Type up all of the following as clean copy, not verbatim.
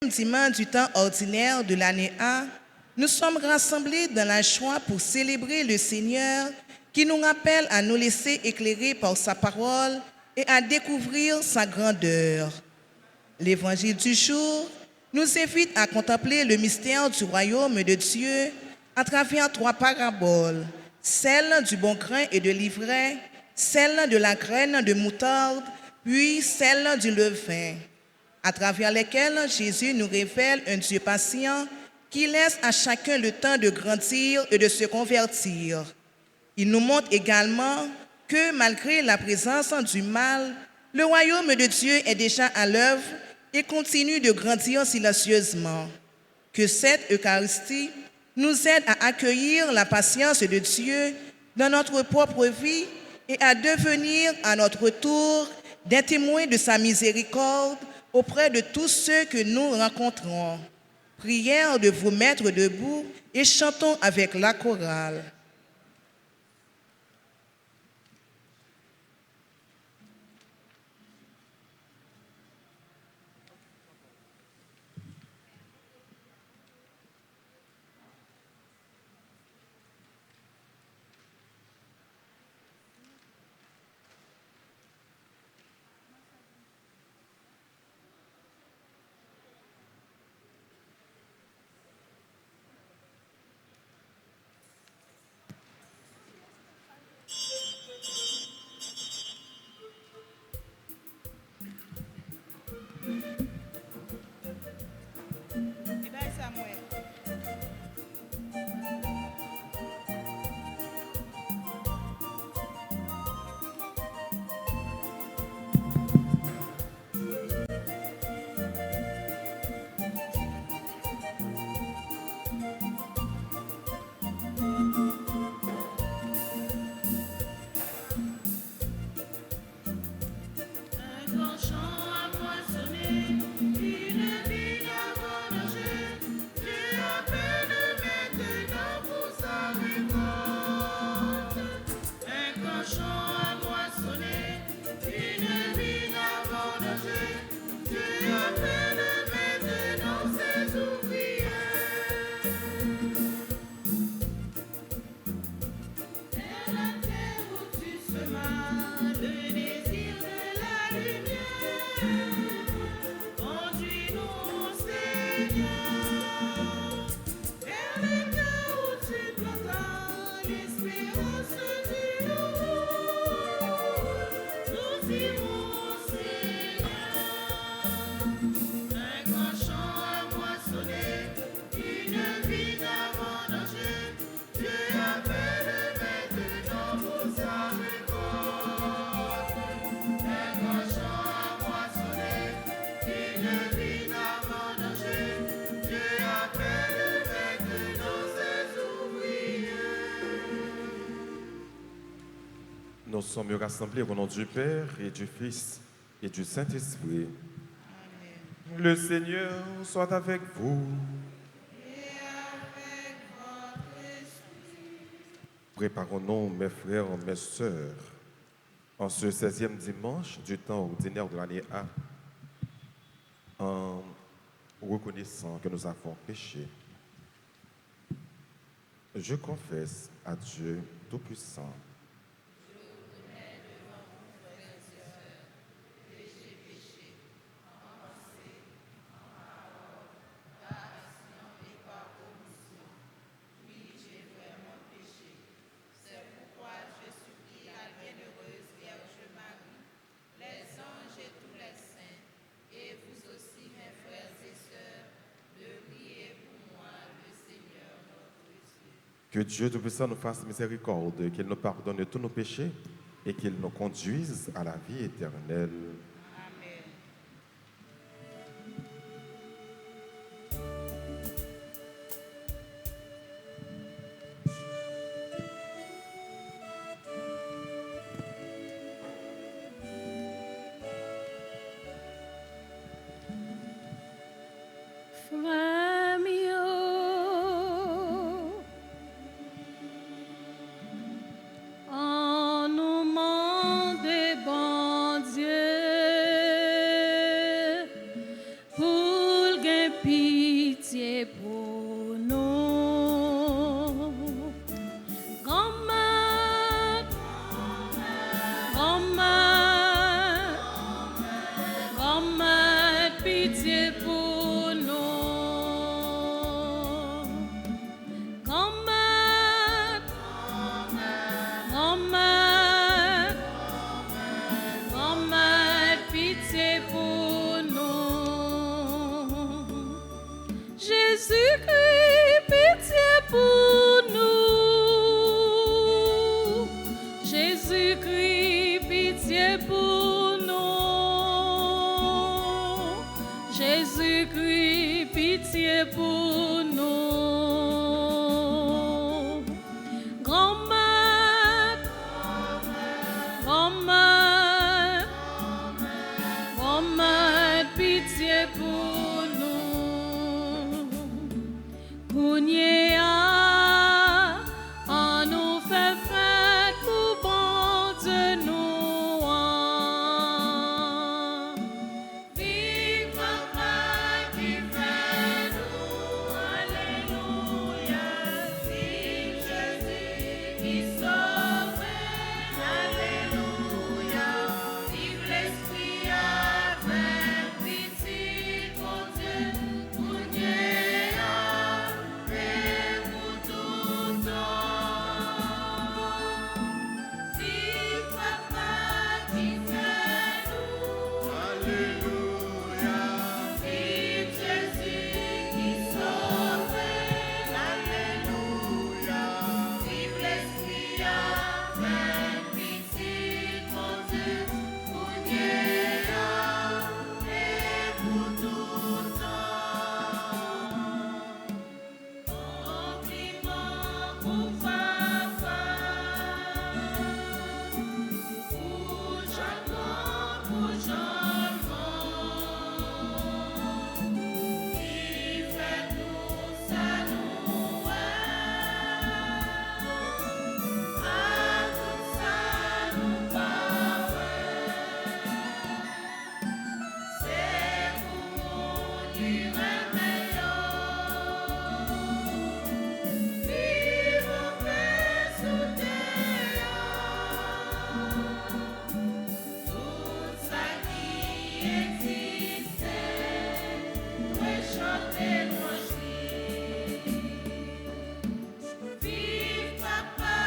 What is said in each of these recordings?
Dimanche du temps ordinaire de l'année A, nous sommes rassemblés dans la joie pour célébrer le Seigneur qui nous rappelle à nous laisser éclairer par sa parole et à découvrir sa grandeur. L'évangile du jour nous invite à contempler le mystère du royaume de Dieu à travers 3 paraboles, celle du bon grain et de l'ivraie, celle de la graine de moutarde, puis celle du levain, à travers lesquelles Jésus nous révèle un Dieu patient qui laisse à chacun le temps de grandir et de se convertir. Il nous montre également que malgré la présence du mal, le royaume de Dieu est déjà à l'œuvre et continue de grandir silencieusement. Que cette Eucharistie nous aide à accueillir la patience de Dieu dans notre propre vie et à devenir à notre tour des témoins de sa miséricorde auprès de tous ceux que nous rencontrons. Prière de vous mettre debout et chantons avec la chorale. Nous sommes rassemblés au nom du Père et du Fils et du Saint-Esprit. Le Seigneur soit avec vous. Préparons-nous, mes frères, mes sœurs, en ce 16e dimanche du temps ordinaire de l'année A, en reconnaissant que nous avons péché. Je confesse à Dieu Tout-Puissant que Dieu Tout-Puissant nous fasse miséricorde, qu'il nous pardonne tous nos péchés et qu'il nous conduise à la vie éternelle. En nous demande, bon Dieu. Jésus-Christ, pitié pour nous. Jésus-Christ, pitié pour nous. Jésus-Christ, pitié pour nous. Grand-mère, grand-mère, grand-mère, pitié pour nous. Kounyea, on nous fait fête pour bon Dieu nous. Vive Papa qui fait nous, alléluia. Vive Jésus qui sauve, alléluia. Vive l'Esprit avec pitié pour Dieu, Kounyea, et pour tout temps. Vive Papa qui fait nous, alléluia. Vive Jésus qui sauve, alléluia. Vive l'Esprit avec pitié pour Dieu, Kounyea, et pour tout temps. Compliment pour Papa, pour Jean-Claude, qui fait nous ça nous à tout ça nous c'est pour lui vive en paix sous tout ça qui existait, doit chanter vive Papa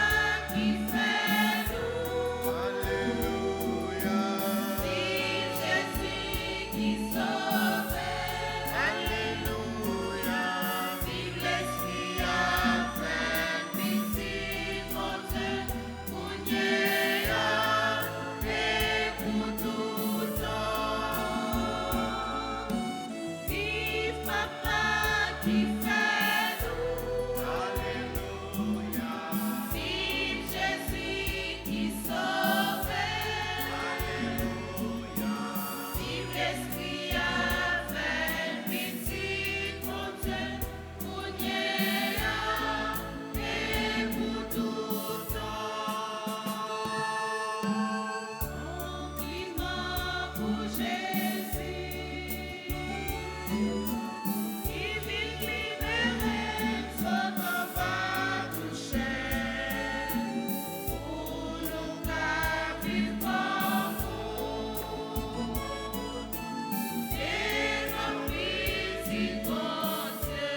qui fait nous, alléluia. Vive Jésus qui sauve, alléluia. Vive l'Esprit avec pitié pour Dieu, Kounyea, et pour tout temps. Vive Papa qui fait nous, alléluia. Vive Jésus qui sauve, alléluia. Vive l'Esprit avec pitié pour Dieu, Kounyea, et pour tout temps. Compliment pour Jésus, qui vit libéré, son nom va toucher, pour nous qu'à vivre comme vous, et remplis ton Dieu.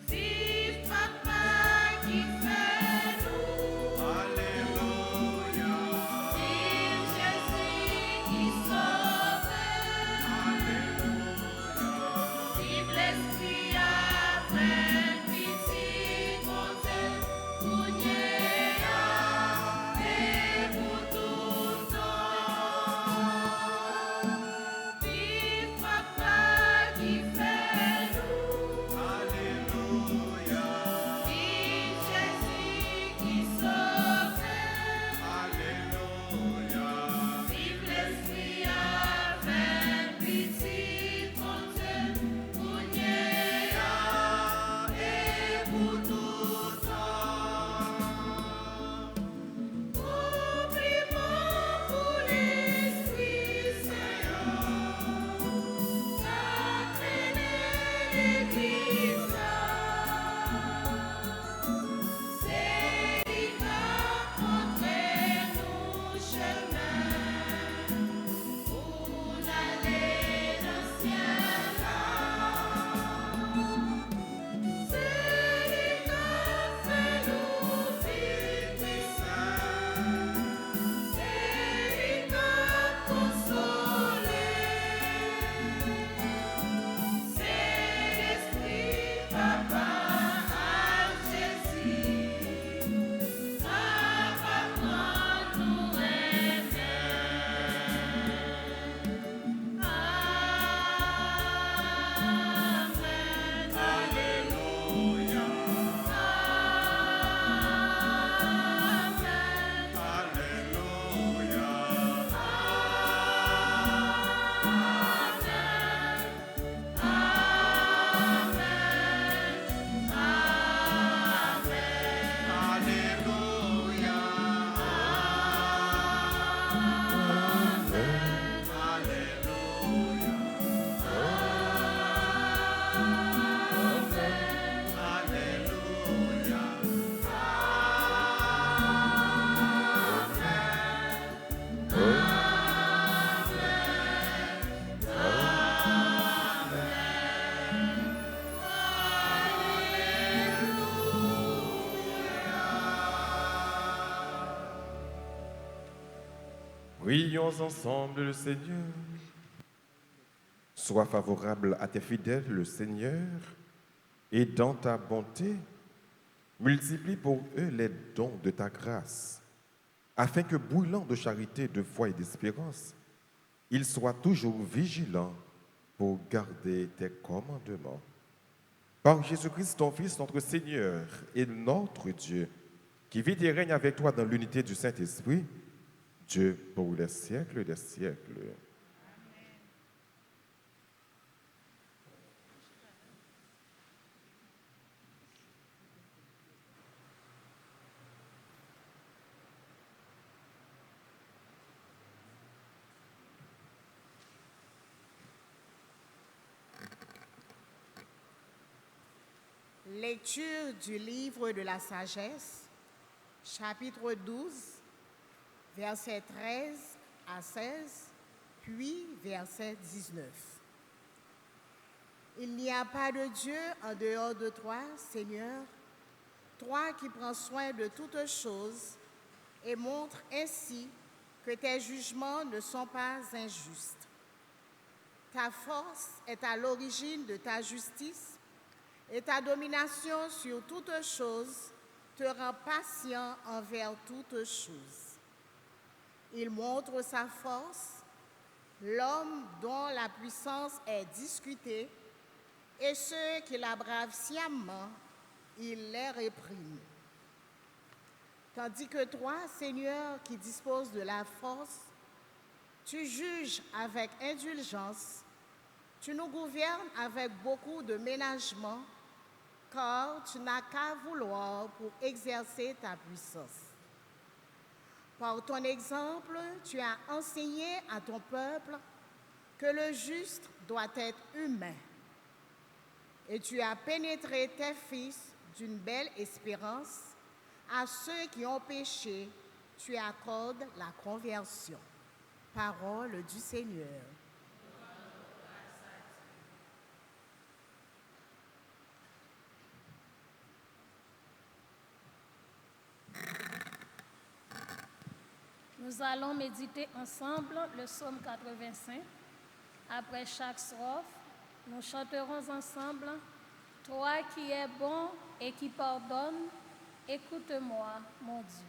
Vive Papa qui fait nous, alléluia. Vive Jésus qui sauve, alléluia. Vive l'Esprit avec pitié pour Dieu, Kounyea, et pour tout temps. Vive Papa qui fait nous, alléluia. Vive Jésus qui sauve, alléluia. Vive l'Esprit avec pitié pour Dieu, Kounyea, et pour tout temps. Compliment pour l'Esprit Saint, sacré l'Église, c'est lui qui a montré nous chemin pour aller dans le ciel. C'est lui qui a fait nous vivre saints. C'est lui qui a consolé. C'est Prions ensemble le Seigneur. Sois favorable à tes fidèles, le Seigneur, et dans ta bonté, multiplie pour eux les dons de ta grâce, afin que, brûlant de charité, de foi et d'espérance, ils soient toujours vigilants pour garder tes commandements. Par Jésus-Christ, ton Fils, notre Seigneur et notre Dieu, qui vit et règne avec toi dans l'unité du Saint-Esprit, Dieu pour les siècles des siècles. Lecture du livre de la sagesse, chapitre 12, versets 13 à 16, puis verset 19. Il n'y a pas de Dieu en dehors de toi, Seigneur, toi qui prends soin de toutes choses et montres ainsi que tes jugements ne sont pas injustes. Ta force est à l'origine de ta justice et ta domination sur toutes choses te rend patient envers toutes choses. Il montre sa force, l'homme dont la puissance est discutée, et ceux qui la bravent sciemment, il les réprime. Tandis que toi, Seigneur, qui disposes de la force, tu juges avec indulgence, tu nous gouvernes avec beaucoup de ménagement, car tu n'as qu'à vouloir pour exercer ta puissance. Par ton exemple, tu as enseigné à ton peuple que le juste doit être humain. Et tu as pénétré tes fils d'une belle espérance. À ceux qui ont péché, tu accordes la conversion. Parole du Seigneur. Nous allons méditer ensemble le psaume 85. Après chaque strophe, nous chanterons ensemble « Toi qui es bon et qui pardonnes, écoute-moi, mon Dieu. »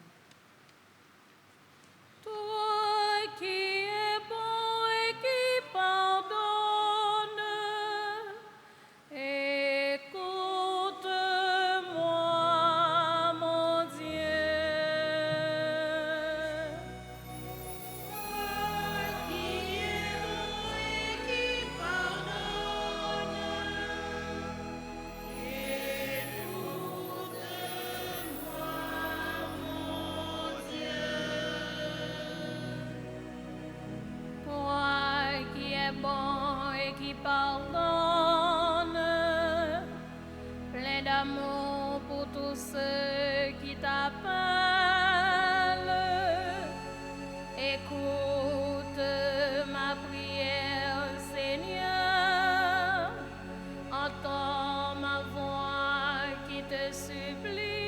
Toi qui es bon et qui pardonnes, écoute-moi, mon Dieu. Toi qui es bon et qui pardonne, plein d'amour pour tous ceux qui t'appellent. Écoute ma prière, Seigneur, entends ma voix qui te supplie.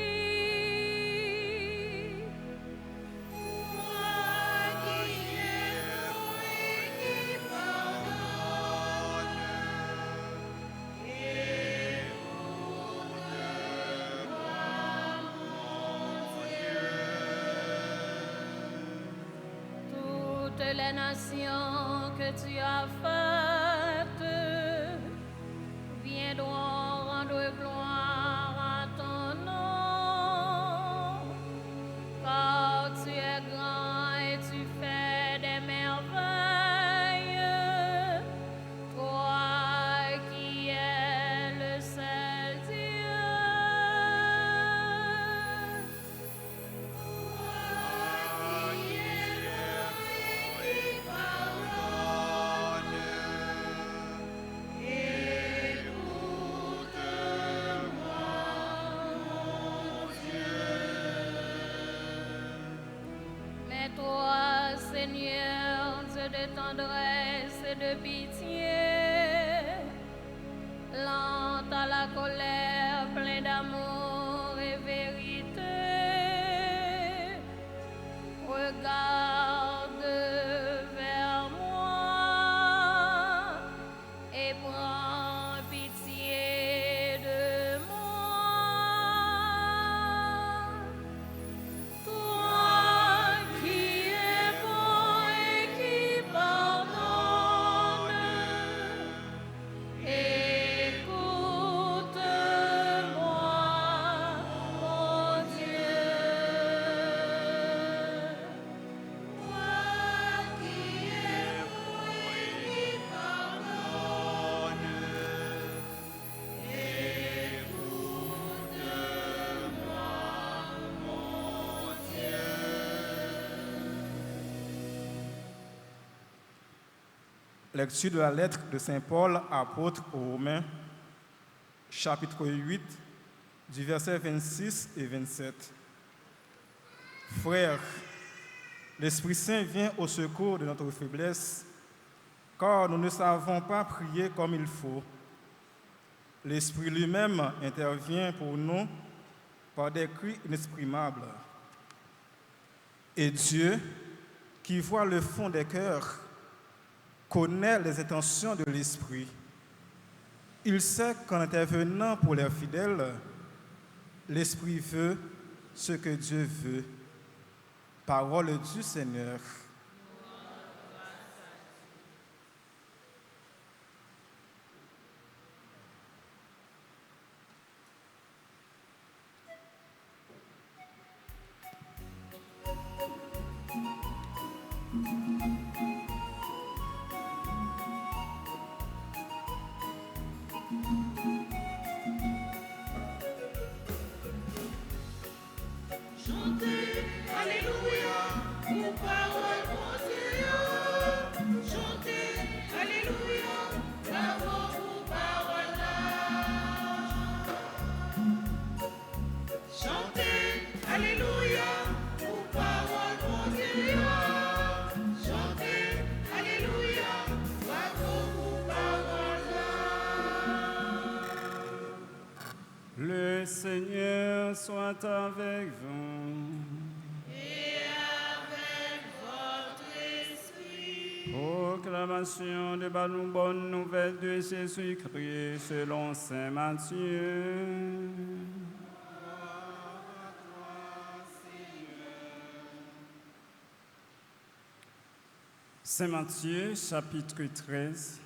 Toutes les nations que tu as faites viendront rendre gloire à ton nom, car tu es grand et tu fais des merveilles, toi qui es le seul Dieu. et prends pitié de moi. Toi qui es bon et qui pardonne, écoute-moi, mon Dieu. Toi qui es bon et qui pardonne, Lecture de la lettre de Saint Paul, apôtre aux Romains, chapitre 8, du verset 26 et 27. Frères, l'Esprit Saint vient au secours de notre faiblesse, car nous ne savons pas prier comme il faut. L'Esprit lui-même intervient pour nous par des cris inexprimables. Et Dieu, qui voit le fond des cœurs, connaît les intentions de l'Esprit. Il sait qu'en intervenant pour les fidèles, l'Esprit veut ce que Dieu veut. Parole du Seigneur. Chantez, Alléluia, pour parole mon Dieu. Chantez, Alléluia, bravo pour parole là. Chantez, Alléluia, pour parole mon Dieu. Chantez, Alléluia, bravo pour parole là. Le Seigneur soit avec vous. Proclamation de la bonne nouvelle de Jésus-Christ selon Saint Matthieu. Saint Matthieu, chapitre 13,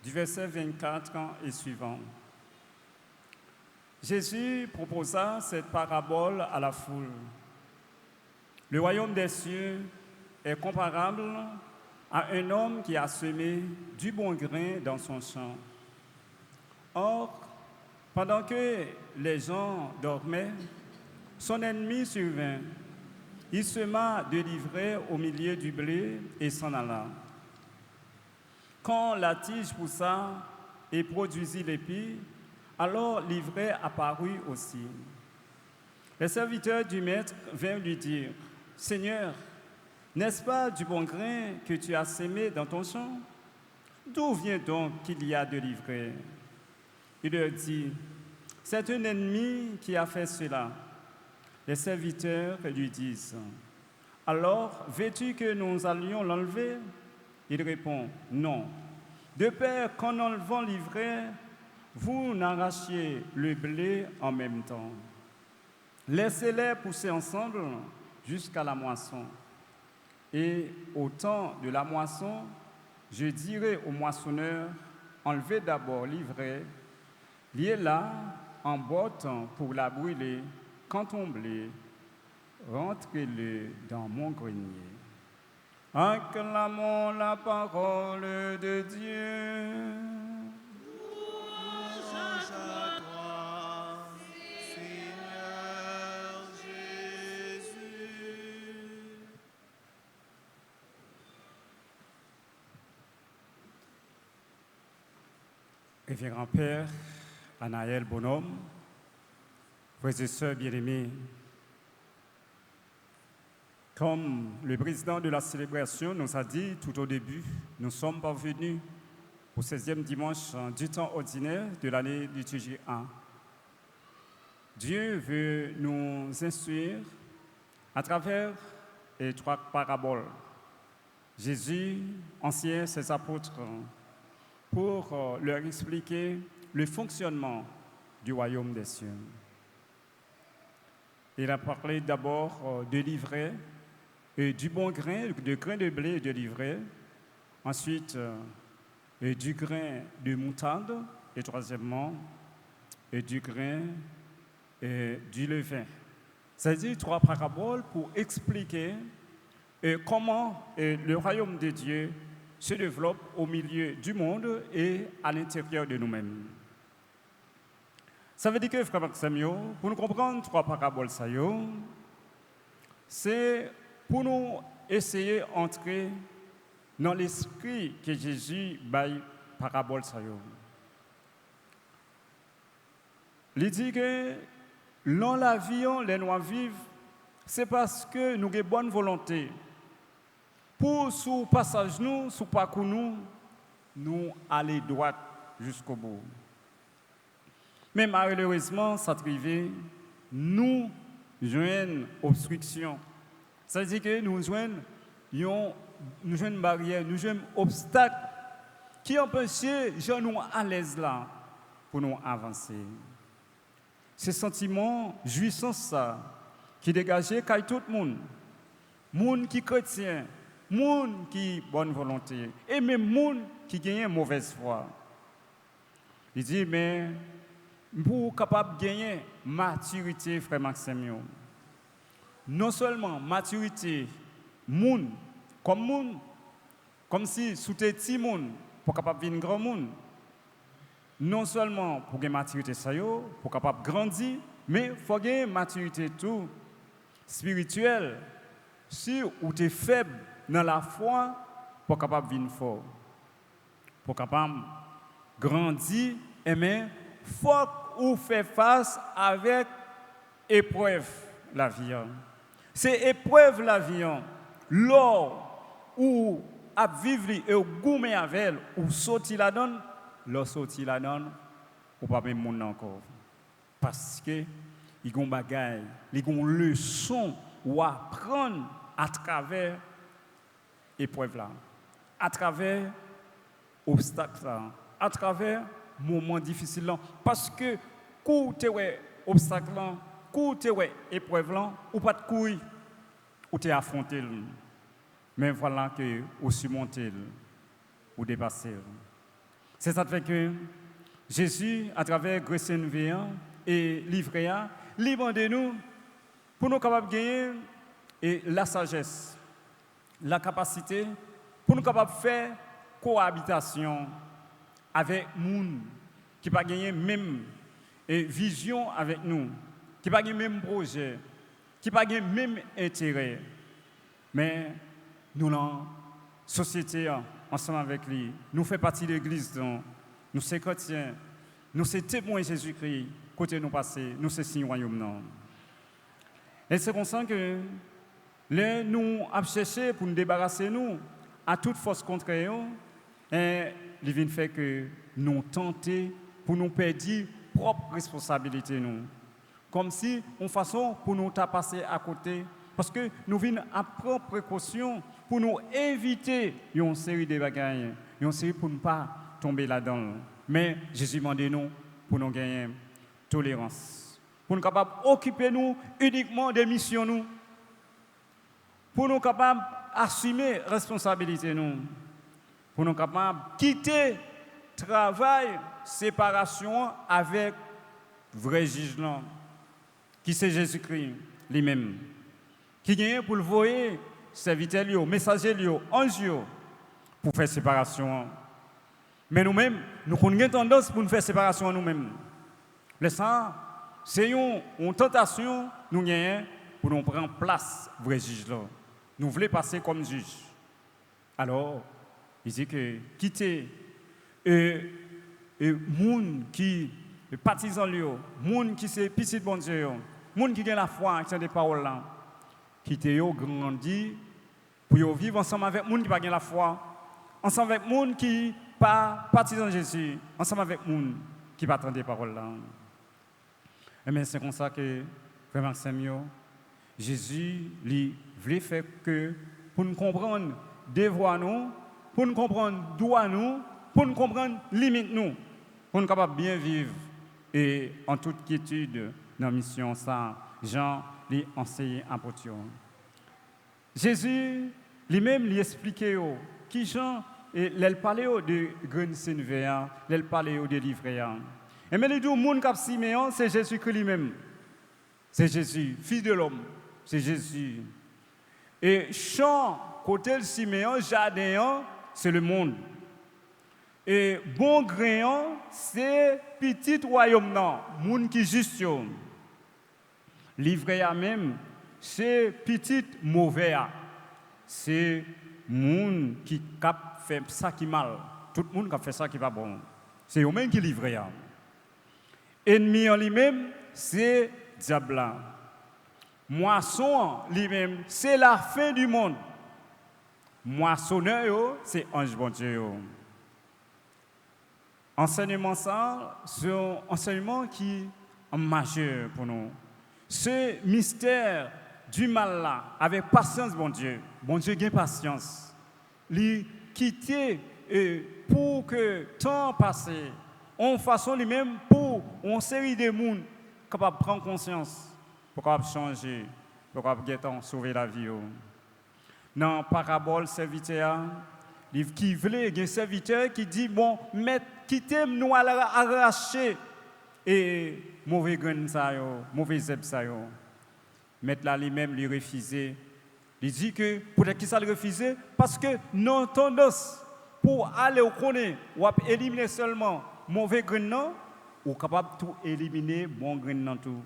du verset 24 et suivant. Jésus proposa cette parabole à la foule. Le royaume des cieux est comparable à un homme qui a semé du bon grain dans son champ. Or, pendant que les gens dormaient, son ennemi survint. Il sema de l'ivraie au milieu du blé et s'en alla. Quand la tige poussa et produisit l'épi, alors l'ivraie apparut aussi. Les serviteurs du maître vinrent lui dire, « Seigneur, n'est-ce pas du bon grain que tu as sémé dans ton champ? D'où vient donc qu'il y a de l'ivraie ?» Il leur dit, « C'est un ennemi qui a fait cela. » Les serviteurs lui disent, « Alors, veux-tu que nous allions l'enlever ?» Il répond, « Non. De peur qu'en enlevant l'ivraie, vous n'arrachiez le blé en même temps. Laissez-les pousser ensemble jusqu'à la moisson. Et au temps de la moisson, je dirai au moissonneur, enlevez d'abord l'ivraie, liez-la en botte pour la brûler. Quant au blé, rentrez-le dans mon grenier. » Acclamons la parole de Dieu. Révérend Père Anaël Bonhomme, frères et sœurs bien-aimés, comme le président de la célébration nous a dit tout au début, nous sommes parvenus au 16e dimanche du temps ordinaire de l'année liturgique 1. Dieu veut nous instruire à travers les 3 paraboles. Jésus enseigne ses apôtres pour leur expliquer le fonctionnement du royaume des cieux. Il a parlé d'abord de l'ivraie, du bon grain, de grain de blé et de l'ivraie, ensuite du grain de moutarde, et troisièmement, du grain du levain. C'est-à-dire 3 paraboles pour expliquer comment le royaume de Dieu se développe au milieu du monde et à l'intérieur de nous-mêmes. Ça veut dire que, frère Maxime, pour nous comprendre 3 paraboles, c'est pour nous essayer d'entrer dans l'esprit que Jésus baille parabole. Il dit que dans la vie, les noirs vivent, c'est parce que nous avons bonne volonté. Pour sous passage nous, sous parcours nous aller droit jusqu'au bout. Mais malheureusement, ça arrive, nous joignons obstruction. Ça veut dire que nous joignons une barrière, nous joignons un obstacle qui empêche les gens nous à l'aise là pour nous avancer. Ce sentiment jouissance ça qui dégageait tout le monde qui chrétien, monde qui bonne volonté et même monde qui gagne mauvaise foi. Il dit mais pour capable gagner maturité frère Maxime, non seulement maturité monde comme si sous tes petits monde pour capable devenir grand monde. Non seulement pour gagner maturité ça yo, pour capable grandir, mais faut gagner maturité tout spirituelle. Si ou tu es faible dans la foi pour capable devenir fort. Pour capable grandir, mais faut ou faire face avec épreuve la vie. C'est épreuve la vie. Lors où à vivre et au goûter avec elle ou sortir la donne, leur sortir la donne ou pas même monde encore. Parce que ils ont bagaille, ils ont leçon ou apprendre à travers épreuve là, à travers obstacle là, à travers moment difficile là, parce que quand tu es obstacle là, quand tu es épreuve là, ou pas de couille, ou tu es affronté, mais voilà que ou surmonter ou dépasser. C'est ça qui fait que Jésus, à travers Grâce et Livréa, libre de nous pour nous capables de gagner et la sagesse, la capacité pour nous capables de faire cohabitation avec les gens qui ne pas gagner même vision avec nous, qui ne pas gagner même projet, qui ne pas gagner même intérêt. Mais nous, dans la société, ensemble avec lui, nous faisons partie de l'église, nous sommes chrétiens, nous sommes témoins de Jésus-Christ, côté nous passés, nous sommes signes royaume. Et c'est comme ça que nous avons cherché pour nous débarrasser nous à toute force contraire, et il vient faire que nous tenter pour nous perdre propre responsabilité nous. Comme si on façon pour nous passer à côté, parce que nous venons à propre précaution pour nous éviter une série de bagailles, une série pour ne pas tomber là-dedans. Mais Jésus demande nous pour nous gagner tolérance, pour nous capables d'occuper nous uniquement des missions nous, pour nous capables d'assumer responsabilité nous, pour nous capables de quitter travail, séparation avec vrai juge qui c'est Jésus-Christ lui-même, qui gagne pour le voyer serviteur, messager, ange pour faire séparation. Mais nous-mêmes, nous avons tendance pour nous faire séparation nous-mêmes. C'est une tentation nous gagnons pour nous prendre place vrai juge là. Nous voulons passer comme juge. Alors, il dit que quitter monde qui est partisan lui, monde qui c'est petit bon Dieu, monde qui a la foi qui a des paroles là, quitter yo grandi pour vivre ensemble avec monde qui pas la foi, ensemble avec monde qui pas partisan de Jésus, ensemble avec monde qui pas entendre des paroles là. Mais c'est comme ça que frère Maxime, Jésus lui voulait faire que pour nous comprendre devoir nous, pour nous comprendre droit nous, pour nous comprendre limite nous, pour nous capable bien vivre et en toute quiétude dans la mission ça, Jean lui enseigné à Potion. Jésus lui-même lui expliquait qui Jean et il parlait de graine sénévéa, il parlait de livréa. Et mais les deux monde cap Siméon, c'est Jésus-Christ lui-même. C'est Jésus, fils de l'homme, c'est Jésus. Et champ côté de Siméon, jardin, c'est le monde. Et bon grain, c'est petit royaume non, monde qui juste. Livréa même, c'est petit mauvais. C'est monde qui cap fait ça qui mal. Tout le monde qui fait ça qui pas bon. C'est eux-mêmes qui livrent. Ennemi en lui-même, c'est diable. Moisson lui-même, c'est la fin du monde. Moissonneur, c'est ange bon Dieu. Enseignement ça, c'est un enseignement qui est majeur pour nous. Ce mystère du mal là, avec patience, bon Dieu a patience. Il quitter pour que temps passe, on façon lui-même pour une série de monde capable de prendre conscience, pour capable changer, pour capable sauver la vie. Dans la parabole serviteur, qui voulait un serviteur qui dit bon, maître, quittez nous à arracher et mauvais grain ça yo, mauvais zèbre ça yo. Maître là lui-même lui refusé. Il dit que pour qui ça le refuser parce que non tendance pour aller au connaît ou éliminer seulement mauvais grain non ou capable tout éliminer bon grain non tout.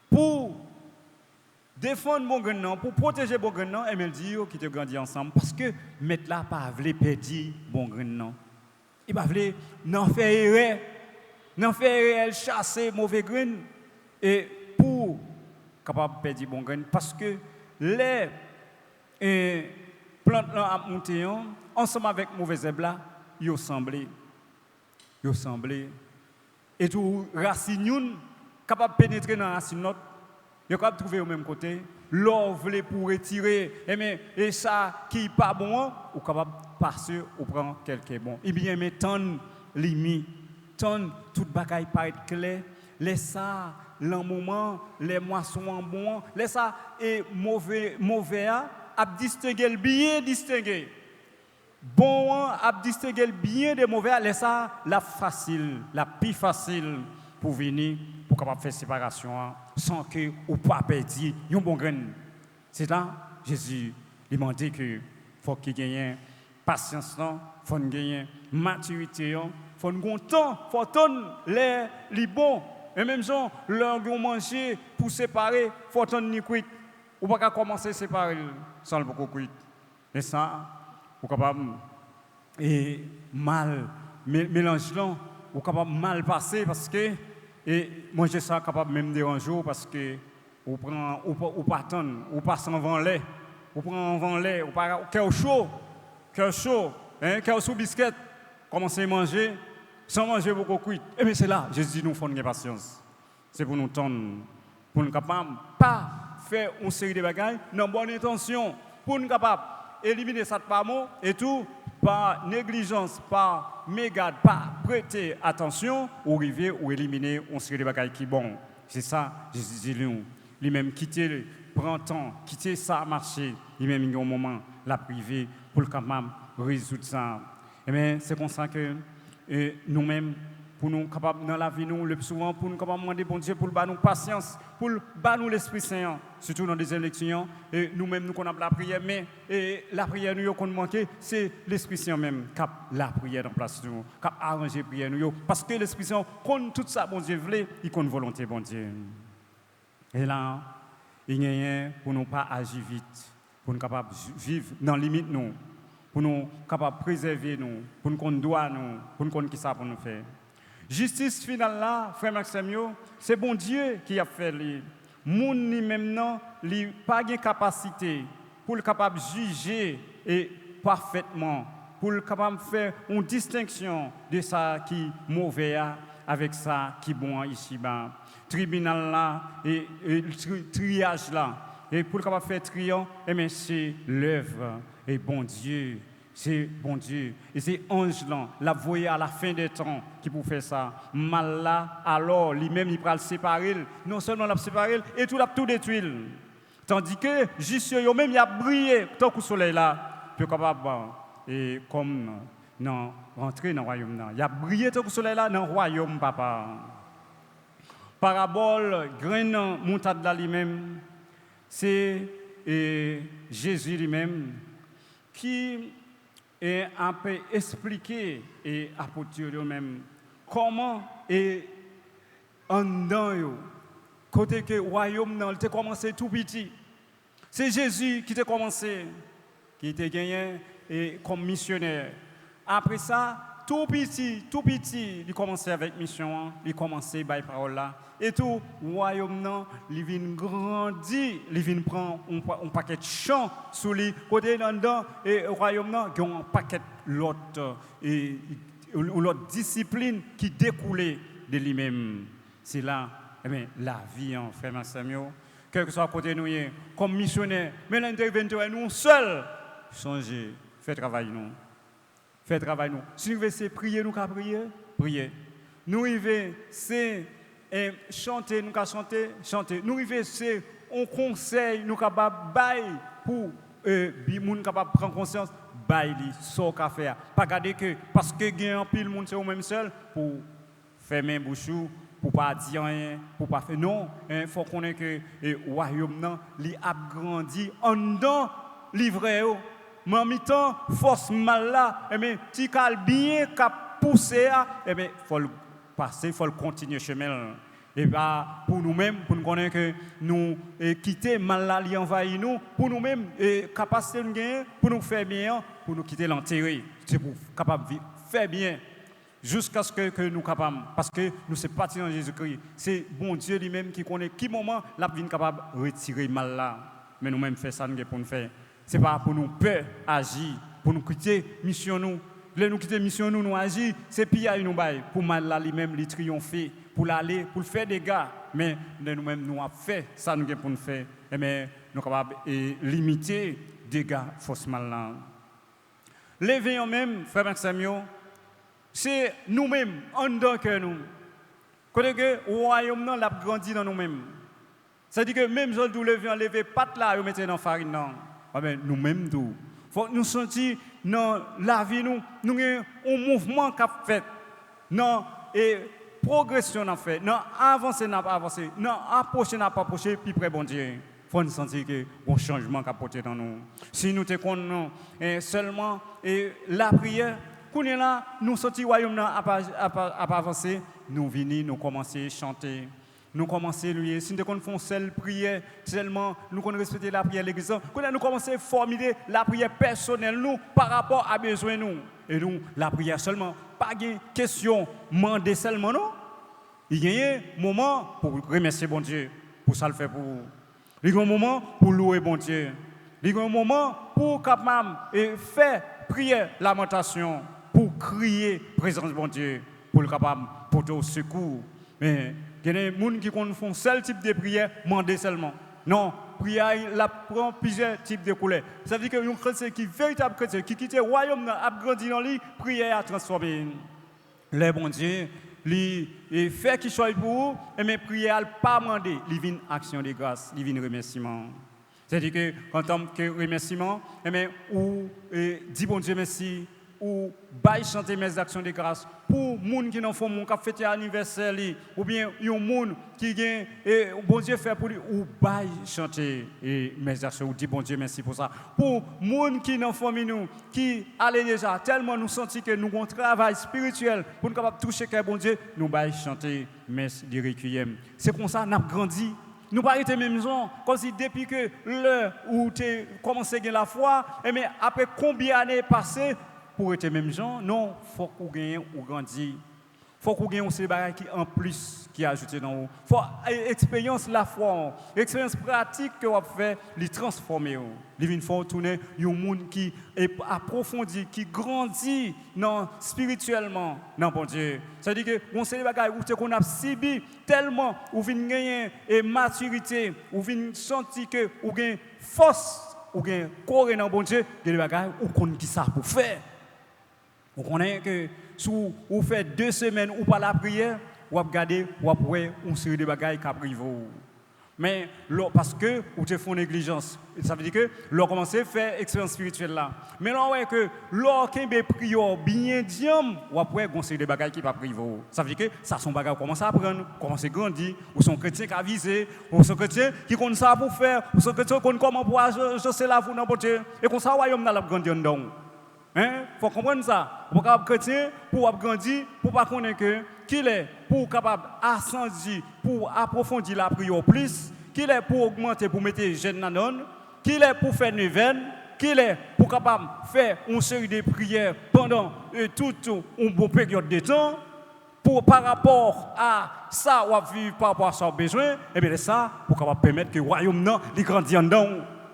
Pour défendre bon grain non, pour protéger bon grain non, elle dit qui te grandit ensemble parce que maître là pas veut perdre bon grain non. Il pas veut n'en faire erreur, n'en faire erreur chasser mauvais grain et pour capable perdre bon grain parce que les plantes là à monter ensemble avec mauvais herbe là, yo semblé et tout racine capable pénétrer dans racine l'autre, yo capable trouver au même côté, l'or voulait pour retirer et ça qui pas bon ou capable passer ou prendre quelque bon. Et bien mais tant limite, tant toute bagaille paraît clair, laisse ça l'en moment, les moissons en bon, laisse ça et mauvais a distinguer bien distinguer. Bon a distinguer bien de mauvais, laisse ça la plus facile pour venir pour capable faire séparation sans que ou pas perdre un bon grain. C'est là Jésus lui m'a dit que faut qu'il gagne patience non, faut gagner maturité, faut un temps, faut attendre les bons. Et même gens, leur manger pour séparer, faut attendre ni cuit. Ou pas commencer à séparer sans le beaucoup cuit. Et ça, ou capable et mal mélange là, ou capable mal passer parce que et manger ça capable même déranger parce que ou prend ou pas attendre, ou pas s'en vent lait, ou prend vent lait, ou pas cœur chaud, cœur sous biscuit, commencer à manger sans manger beaucoup cuit. Et bien c'est là, Jésus nous faut une patience. C'est pour nous tendre, pour nous capables pas faire une série de bagages dans bonne intention, pour nous capables éliminer ça par mot et tout par négligence, par mégade, par prêter attention ou arriver ou éliminer une série de bagages qui bon. C'est ça, Jésus dit lui-même quitter, prend temps, quitter ça marcher, lui-même il y a un moment la privé pour le capable résoudre ça. Et bien c'est comme ça que nous-mêmes, pour nous capables dans la vie, nous, le plus souvent, pour nous capables demander bon Dieu pour nous patience, pour nous l'Esprit Saint, surtout dans des élections, et nous-mêmes, nous connaissons la prière, mais la prière, nous, qu'on manque, c'est l'Esprit Saint même qui a la prière en place, nous, qui a arrangé la prière, nous, parce que l'Esprit Saint, quand tout ça, bon Dieu voulait, il compte volonté, bon Dieu. Et là, il y a pour nous pas agir vite, pour nous capables vivre dans la limite, nous. Pour nous capables de préserver nous, pour nous qu'on doit nous, pour nous qu'on qui ça pour nous faire. Justice finale là, frère Maxime, c'est bon Dieu qui a fait les. Moun ni même non, li pas de capacité pour le capable juger et parfaitement, pour le capable faire une distinction de ça qui mauvais avec ça qui bon ici bas. Tribunal là et triage là et pour le capable faire triant, c'est l'œuvre et bon Dieu c'est bon Dieu. Et c'est ange là, la voyé à la fin des temps qui pour faire ça. Mal là, alors lui-même il va le séparer. Non seulement l'a séparer, et tout l'a tout détruit. Tandis que juste eux-mêmes il a brillé tant que le soleil là, puis capable et comme non rentrer dans le royaume là. Il a brillé tant que le soleil là dans le royaume papa. Parabole grain montade là lui-même, c'est Jésus lui-même qui a peu expliqué et apôtre lui-même comment et en dedans côté que le royaume a commencé tout petit. C'est Jésus qui a commencé, qui a gagné comme missionnaire. Après ça, tout petit, il commençait avec mission, il commençait par parole là. Et tout, le royaume, il vient grandir, il vient prendre un paquet de chants sous lui. Côté dedans, et le royaume, il y a un paquet l'autre discipline qui découlait de lui-même. C'est là, la vie, frère Samuel, quel que soit côté nous, comme missionnaire, mais l'intervention, nous seuls, changer, faire travail nous. Faites travail nous. Si nous voulons prier, nous qu'à prier. Nous voulons chanter, nous qu'à chanter. Nous voulons c'est un conseil, nous qu'à bailler pour moun capable prendre conscience, bailler so qu'à faire. Pas garder que parce que gagne en pile monde c'est au même seul pour fermer bouchou, pour pas dire rien, pour pas faire non, il faut qu'on ait que le royaume nan li a grandi en dedans livré. Mais en mi-temps, force mal là, tu cal bien cap pousser, faut le passer, faut le continuer chemin. Et pour nous-mêmes, pour nous connaître que nous quitter mal là, li envahit nous, pour nous-mêmes capacité nous gagner, pour nous faire bien, pour nous quitter l'enterrer, c'est pour capable faire bien jusqu'à ce que nous capables, parce que nous sommes partis dans Jésus-Christ. C'est bon Dieu lui-même qui connaît qui moment la vie capable de retirer mal là, mais nous-mêmes faire ça nous pour nous faire. Ce n'est pas pour nous peur agir, pour nous quitter mission nous. Nous quitter mission nous agir, c'est pire nous bail pour mal là lui-même lui triompher, pour l'aller, pour faire des gars, mais nous-mêmes nous avons fait ça nous pour nous faire. Mais nous sommes capables de limiter des gars force mal là. Lever en même frère Samuel, c'est nous-mêmes en dedans que nous. Quand le royaume là l'a grandi dans nous-mêmes. C'est-à-dire que même si nous lever patte là, nous mettons dans la farine non. Nous-mêmes tout. Faut nous sentir dans la vie nous avons un mouvement qu'a fait. Non et progression n'a fait. Non avancer n'a pas avancé. Non approcher n'a pas approché puis près bon Dieu. Faut nous sentir que un changement qu'a porté dans nous. Si nous te connaissons seulement la prière, qu'on est là, nous sentir royaume n'a pas avancer, nous venir nous commencer à chanter. Nous commençons à lui, si nous faisons seule prière, seulement nous respecter la prière de l'église, nous commençons à formuler la prière personnelle nous par rapport à besoin nous. Et nous, la prière seulement, pas de question, demander seulement non. Il y a un moment pour remercier bon Dieu, pour ça le faire pour vous. Il y a un moment pour louer bon Dieu. Il y a un moment pour capable faire prière, lamentation, pour crier présence bon Dieu, pour le capable porter au secours. Mais il y a des gens qui font seul type de prière, demander seulement. Non, prière, la prend plusieurs types de couleurs. Ça veut dire que nous chrétiens qui véritable chrétien, qui quitte le royaume, a grandi dans lui, prière a transformé. Le bon Dieu, lui fait qu'il soit pour vous, mais prière n'a pas demandé, il vient action de grâce, il vient remerciement. C'est-à-dire que quand on a remerciement, ou dit bon Dieu merci, ou bail chanter mes actions de grâce pour les gens qui n'ont font mon fêter anniversaire ou bien les gens qui gagne bon Dieu fait pour lui ou bail chanter mes actions ou dit bon Dieu merci pour ça pour les gens qui n'ont font nous qui allaient déjà tellement nous sentir que nous avons un travail spirituel pour nous capable toucher que bon Dieu nous bail chanter mes de requiem. C'est comme ça nous avons grandi. Nous pas été même gens comme si depuis que l'heure où tu commencé à gagner la foi mais après combien d'années passées pour être même gens, non, il faut qu'on gagne ou grandir. Il faut qu'on gagne ces bagages qui en plus qui ajouté dans vous. Il faut expérience la foi, expérience pratique que vous fait, les transformer. Il faut tourner un monde qui est approfondi, qui grandit non spirituellement, non bon Dieu. C'est-à-dire que on sait les bagages où qu'on a subi tellement ou vinn gagner et maturité, ou vinn sentir que ou gagne force ou bien corps dans bon Dieu, il y a des bagages ou connaît qui ça pour faire. On connaît que si vous faites 2 semaines ou pas la prière, vous regardez, vous avez une série de bagages qui arrivent. Mais parce que vous avez fait une négligence, ça veut dire que vous commencez à faire expérience spirituelle là. Mais là, ouais que lorsqu'on a prière bien diam, vous avez une série de bagages qui pas privé. Ça veut dire que ça sont bagages commence à apprendre, commence à grandir, ou sont chrétiens qui avisent, ou sont chrétiens qui connaissent ça pour faire, ou sont chrétiens qui connaissent comment pour ajuster la foi dans bon Dieu. Et comme ça, vous avez grandir dedans. Hein? Faut comprendre ça. Pour capable chrétien, pour grandir, pour pas connaître que qu'il est pour capable ascendir, pour approfondir la prière plus, qu'il est pour augmenter, pour mettre jeune nanon, qu'il est pour faire neuvaine, qu'il est pour capable faire une série de prières pendant toute une bonne période de temps, pour par rapport à ça, on vivre par rapport à son besoin, et bien ça, pour capable permettre que le royaume non, il grandit en dedans.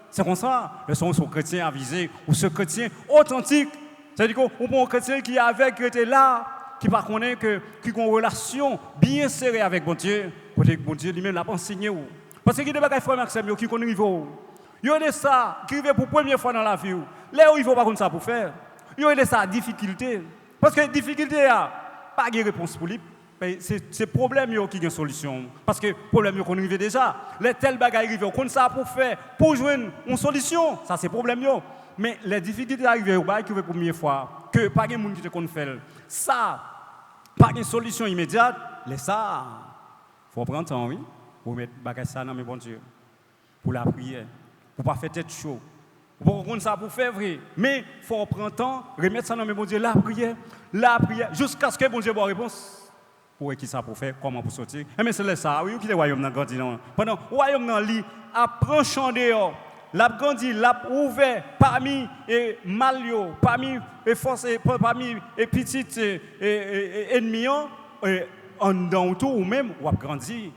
C'est comme ça, le sont chrétiens avisés ou ce chrétien authentique. C'est-à-dire qu'on prend un chrétien qui est avec, qui était là, qui ne connaît que, qui a une relation bien serrée avec bon Dieu. Côté bon Dieu lui-même l'a enseigné. Parce qu'il y a des bagages frères Maxime qui connaissent niveau. Il y a des ça qui arrivent pour la première fois dans la vie. Là où il ne faut pas ça pour faire. Il y a des ça difficulté. Parce que difficulté, il n'y a pas de réponse pour lui. C'est problème qui a une solution. Parce que le problème qu'on arrive déjà. Les tels bagages arrivent, qu'on ça pour faire, pour jouer une solution. Ça, c'est problème. Mais les difficultés arrivent au bail qui veut pour la première fois, que pas de monde qui te connaît faire. Ça, pas de solution immédiate. Les ça, il faut prendre temps, oui, pour mettre bagage ça dans mes bons Dieu. Pour la prière, pour ne pas faire tête chaud. Pour prendre ça pour faire vrai. Mais il faut prendre temps, remettre ça dans mes bons Dieu, la prière, jusqu'à ce que bon Dieu ait une réponse. Pour qui ça pour faire, comment pour sortir. Mais c'est ça, oui, qui est le royaume dans grandi. Pendant le royaume dans lui, apprend chant dehors, l'a grandi, l'a ouvert parmi et malio, parmi et force, parmi et petites ennemis, en dans tout ou même, ou a grandi.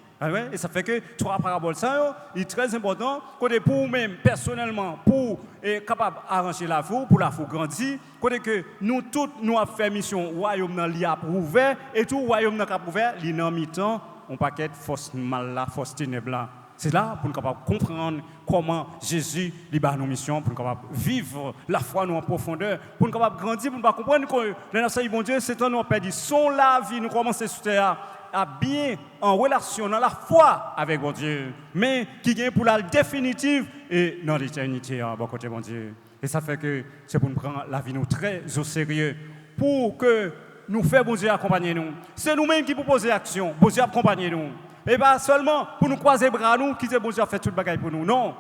Et ça fait que trois paraboles, ça, il est très important, côté pour vous-même, personnellement, pour être capable d'arranger la vie, pour la faire grandir, côté que nous tous, nous avons fait mission, le royaume dans l'IA pour ouvert, et tout le royaume dans l'IA ouvert, il a mis temps, on paquet force mal là, force ténèbres là. C'est là pour nous capable comprendre comment Jésus libère nos missions, pour nous capable vivre la foi nous en profondeur, pour nous capable grandir, pour nous comprendre que les nations bon Dieu, c'est un nous perdu son la vie, nous commençons sur terre à bien en relation dans la foi avec mon Dieu, mais qui gagne pour la définitive et dans l'éternité à bon côté mon Dieu. Et ça fait que c'est pour nous prendre la vie nous très au sérieux, pour que nous fassions bon Dieu accompagner nous. C'est nous-mêmes qui proposons l'action, bon Dieu accompagner nous. Et pas seulement pour nous croiser les bras nous, qui disent bon Dieu a fait tout le bagage pour nous. Non,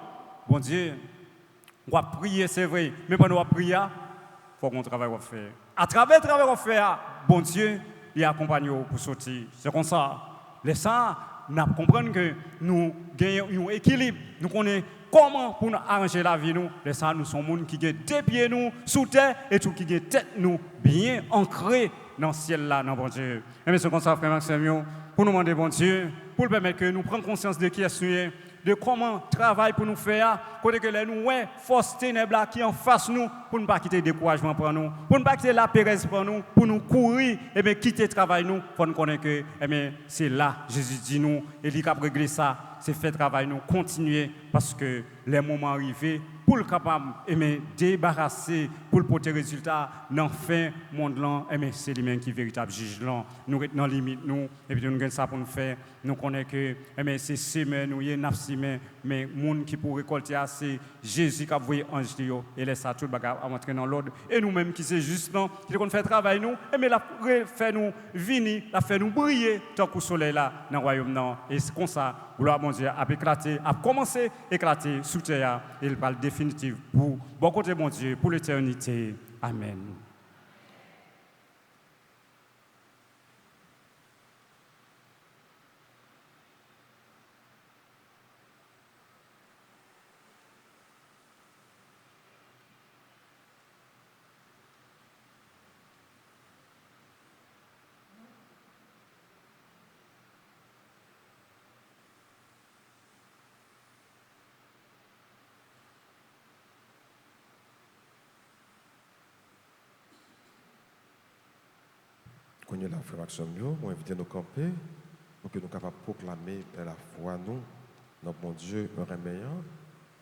bon Dieu, on va prier, c'est vrai, mais pendant qu'on prier, il faut qu'on travaille à faire. À travers le travail qu'on fait, bon Dieu, il accompagne pour sortir. C'est comme ça. Les ça, nous comprenons que nous gagnons un équilibre. Nous connaissons comment pour nous arranger la vie. Les ça, nous sommes des gens qui ont des pieds nous, sous terre et tout qui ont tête nous bien ancrés dans le ciel là, dans bon Dieu. Et c'est comme ça, frère Maxime, pour nous demander bon Dieu, pour permettre que nous prenions conscience de qui est de comment travail pour nous faire, côté que les nous force ténèbres qui en face nous, pour ne pas quitter le découragement pour nous, pour ne pas quitter la péresse pour nous, pour nous courir, et bien quitter le travail nous, pour nous connaître que c'est là, Jésus dit nous, et il a réglé ça, c'est faire travail nous, continuer, parce que les moments arrivés, pour le capable, débarrasser, pour le porter résultat, dans le fin monde là, c'est lui-même qui est véritable juge là, nous sommes dans la limite nous, et puis nous avons ça pour nous faire, nous connaissons que c'est semaine, nous y mais les gens qui pour récolter, c'est Jésus qui a envoyé ange et laisse ça tout le bagage à entrer dans l'ordre. Et nous-mêmes qui c'est juste là, qui fait travail nous, mais la fait nous venir, la fait nous briller tant que le soleil là dans le royaume. Et c'est comme ça, gloire à mon Dieu, a éclaté, a commencé à éclater sous terre, et il parle définitif pour bon côté mon Dieu, pour l'éternité. Amen. Connais la frère Maxime, on invite nous camper pour que nous soyons capables de proclamer la foi nous, notre bon Dieu, un meilleur,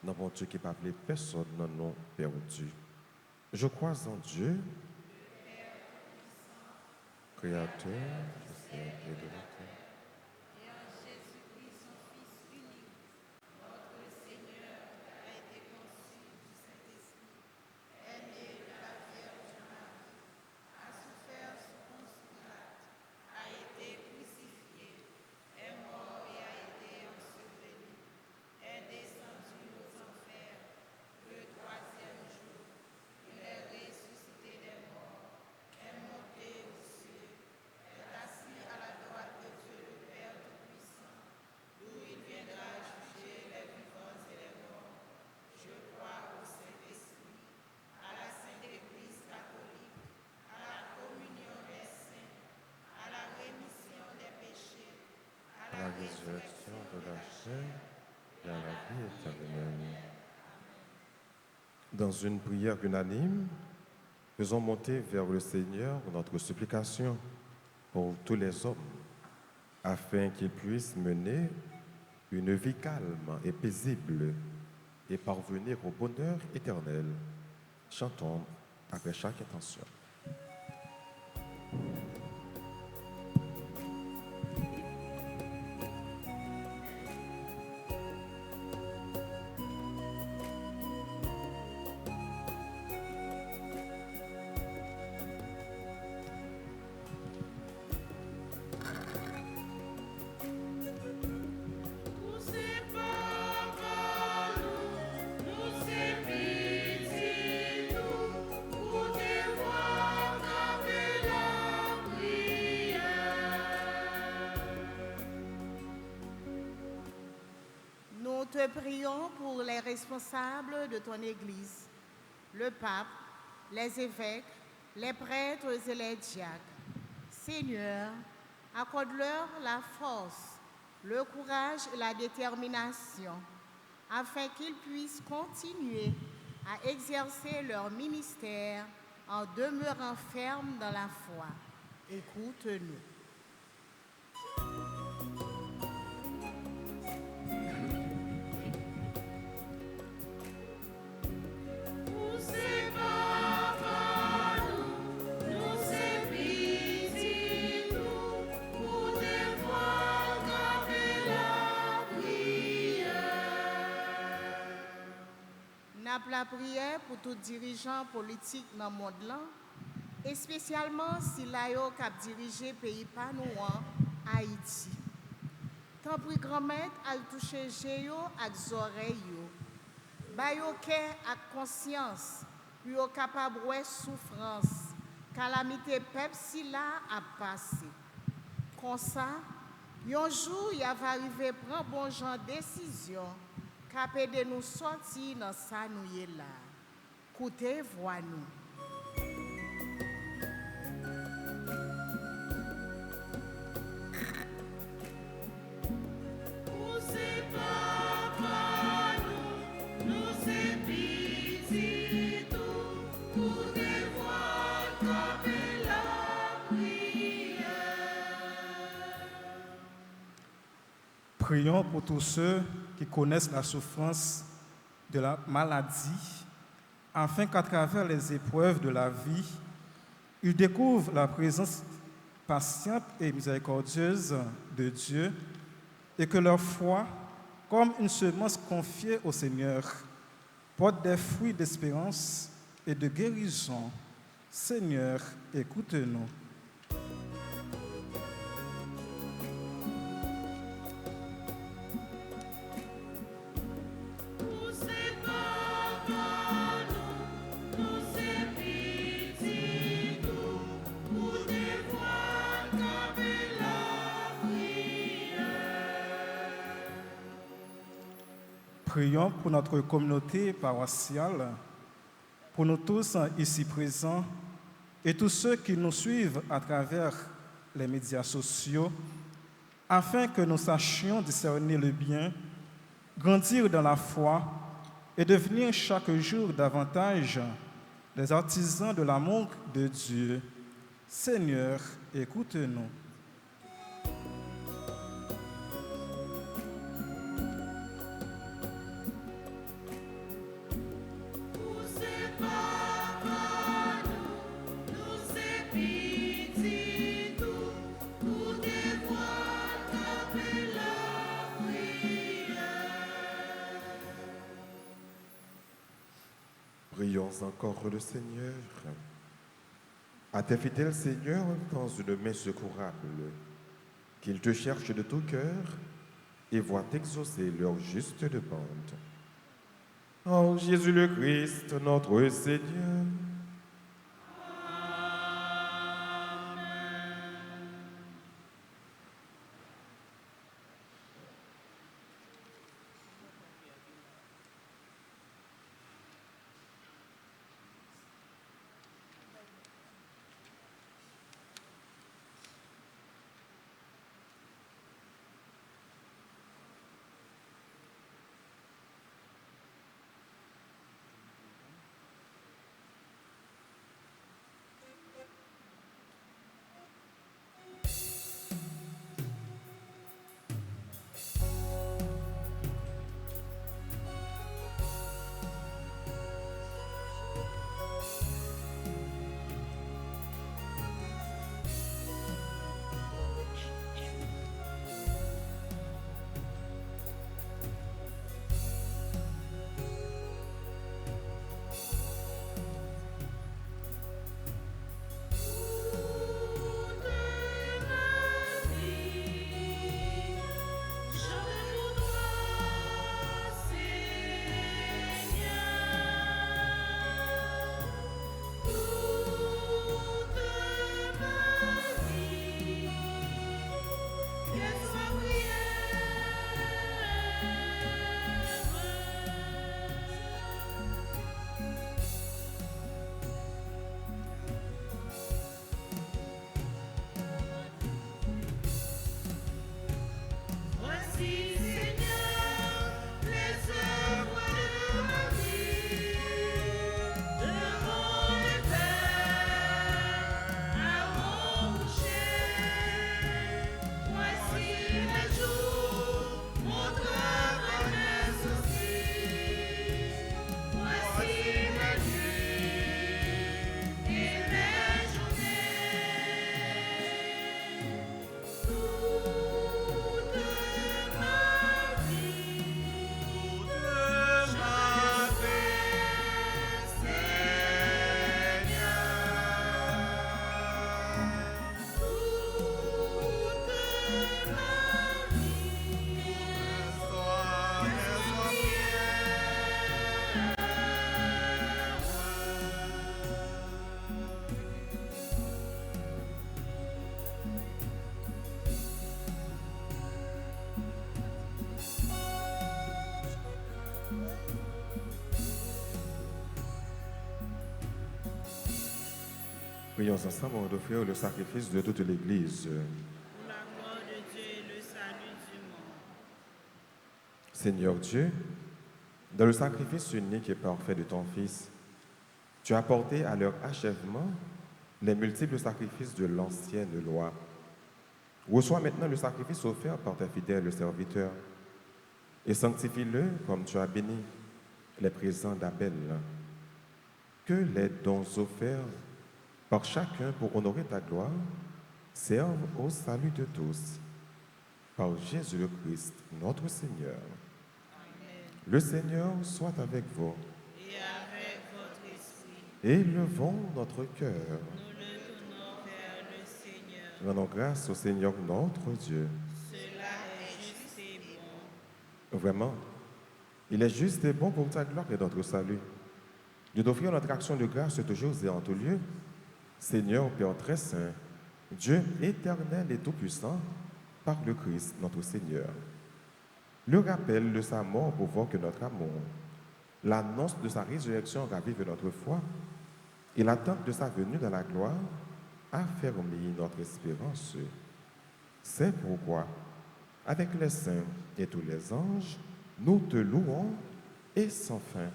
Non, mon Dieu qui n'a pas appelé personne non non perdu. Je crois en Dieu, Créateur du ciel et de la terre. À la résurrection de la chair et à la vie éternelle. Dans une prière unanime, faisons monter vers le Seigneur notre supplication pour tous les hommes, afin qu'ils puissent mener une vie calme et paisible et parvenir au bonheur éternel. Chantons après chaque intention. Nous c'est papa, nous c'est pitié, nous pour devoir garder la prière. Nous te prions pour les responsables de ton Église, le pape, les évêques, les prêtres et les diacres. Seigneur, accorde-leur la force, le courage et la détermination, afin qu'ils puissent continuer à exercer leur ministère en demeurant fermes dans la foi. Écoute-nous. Nous c'est papa, nous c'est pitié, nous pour devoir garder la prière. N'a la prière pour tout dirigeant politique dans le monde là, et spécialement si l'ayo cap diriger pays panouan Haïti. Tant pis grand-mère à toucher géo ak oreilles yo. Ba yo cœur ak conscience, puis yo capable ouais souffrance, calamité peuple si là a passé. Comme ça, un jour il va arriver prendre bon genre décision, capé de nous sortir dans ça nous y est là. Écoutez, voix nous. Nous c'est papa, nous c'est pitié, tout pour devoir garder la prière. Prions pour tous ceux qui connaissent la souffrance de la maladie, afin qu'à travers les épreuves de la vie, ils découvrent la présence patiente et miséricordieuse de Dieu et que leur foi, comme une semence confiée au Seigneur, porte des fruits d'espérance et de guérison. Seigneur, écoute-nous. Nous c'est papa, nous c'est pitié, tout pour devoir garder la prière. Prions pour notre communauté paroissiale, pour nous tous ici présents et tous ceux qui nous suivent à travers les médias sociaux, afin que nous sachions discerner le bien, grandir dans la foi et devenir chaque jour davantage les artisans de l'amour de Dieu. Seigneur, écoute-nous. encore le Seigneur. À tes fidèles, Seigneur, dans une main secourable, qu'ils te cherchent de tout cœur et voient exaucer leur juste demande. Oh Jésus le Christ, notre Seigneur. Voici, Seigneur, les œuvres de ma vie, devant le Père, à mon boucher. Voici mes jours, mon travail, mes soucis. Voici mes nuits et mes journées. Toute ma vie, je t'appelle Seigneur. Toute ma vie, sois mes Prions ensemble d'offrir le sacrifice de toute l'Église. Pour la gloire de Dieu et le salut du monde. Seigneur Dieu, dans le sacrifice unique et parfait de ton Fils, tu as apporté à leur achèvement les multiples sacrifices de l'ancienne loi. Reçois maintenant le sacrifice offert par tes fidèles serviteurs et sanctifie-le comme tu as béni les présents d'Abel. Que les dons offerts par chacun pour honorer ta gloire servent au salut de tous. Par Jésus le Christ, notre Seigneur. Le Seigneur soit avec vous. Et avec votre esprit, Élevons notre cœur. nous le tournons vers le Seigneur. Rendons grâce au Seigneur notre Dieu. Cela est juste et bon. Vraiment, il est juste et bon pour ta gloire et notre salut de t'offrir notre action de grâce toujours et en tout lieu. Seigneur Père très saint, Dieu éternel et tout-puissant, par le Christ notre Seigneur. Le rappel de sa mort provoque notre amour. L'annonce de sa résurrection ravive notre foi. Et l'attente de sa venue dans la gloire affermit notre espérance. C'est pourquoi, avec les saints et tous les anges, nous te louons et sans fin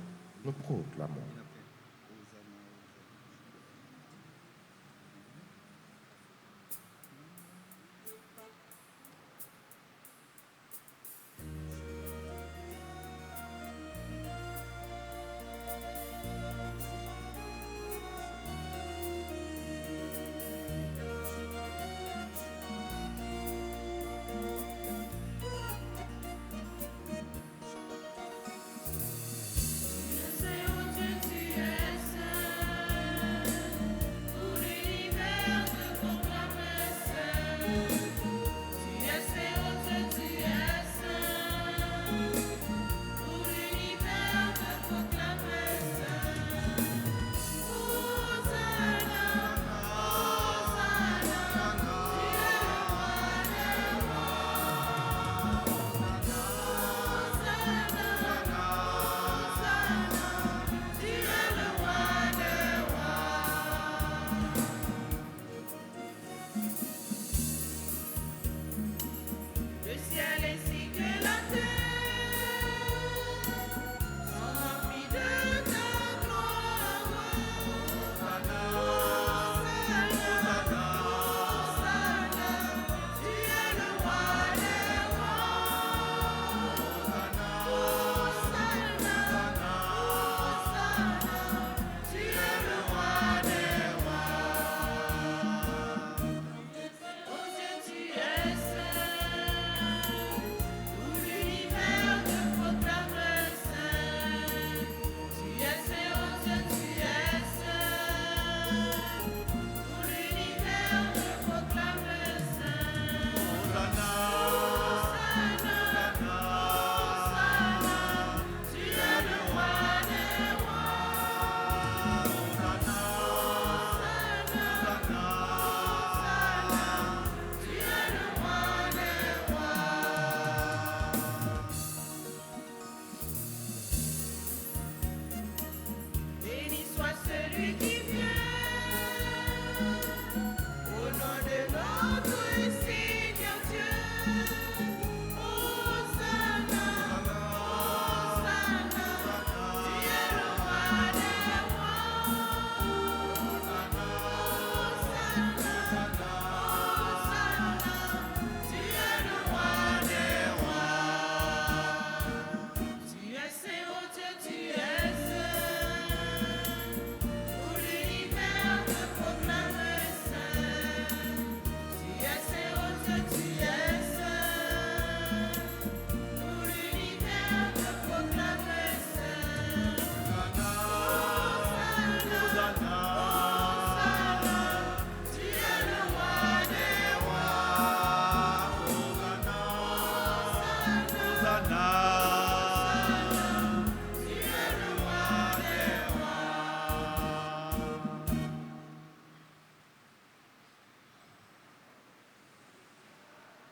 nous proclamons. C'est au Dieu du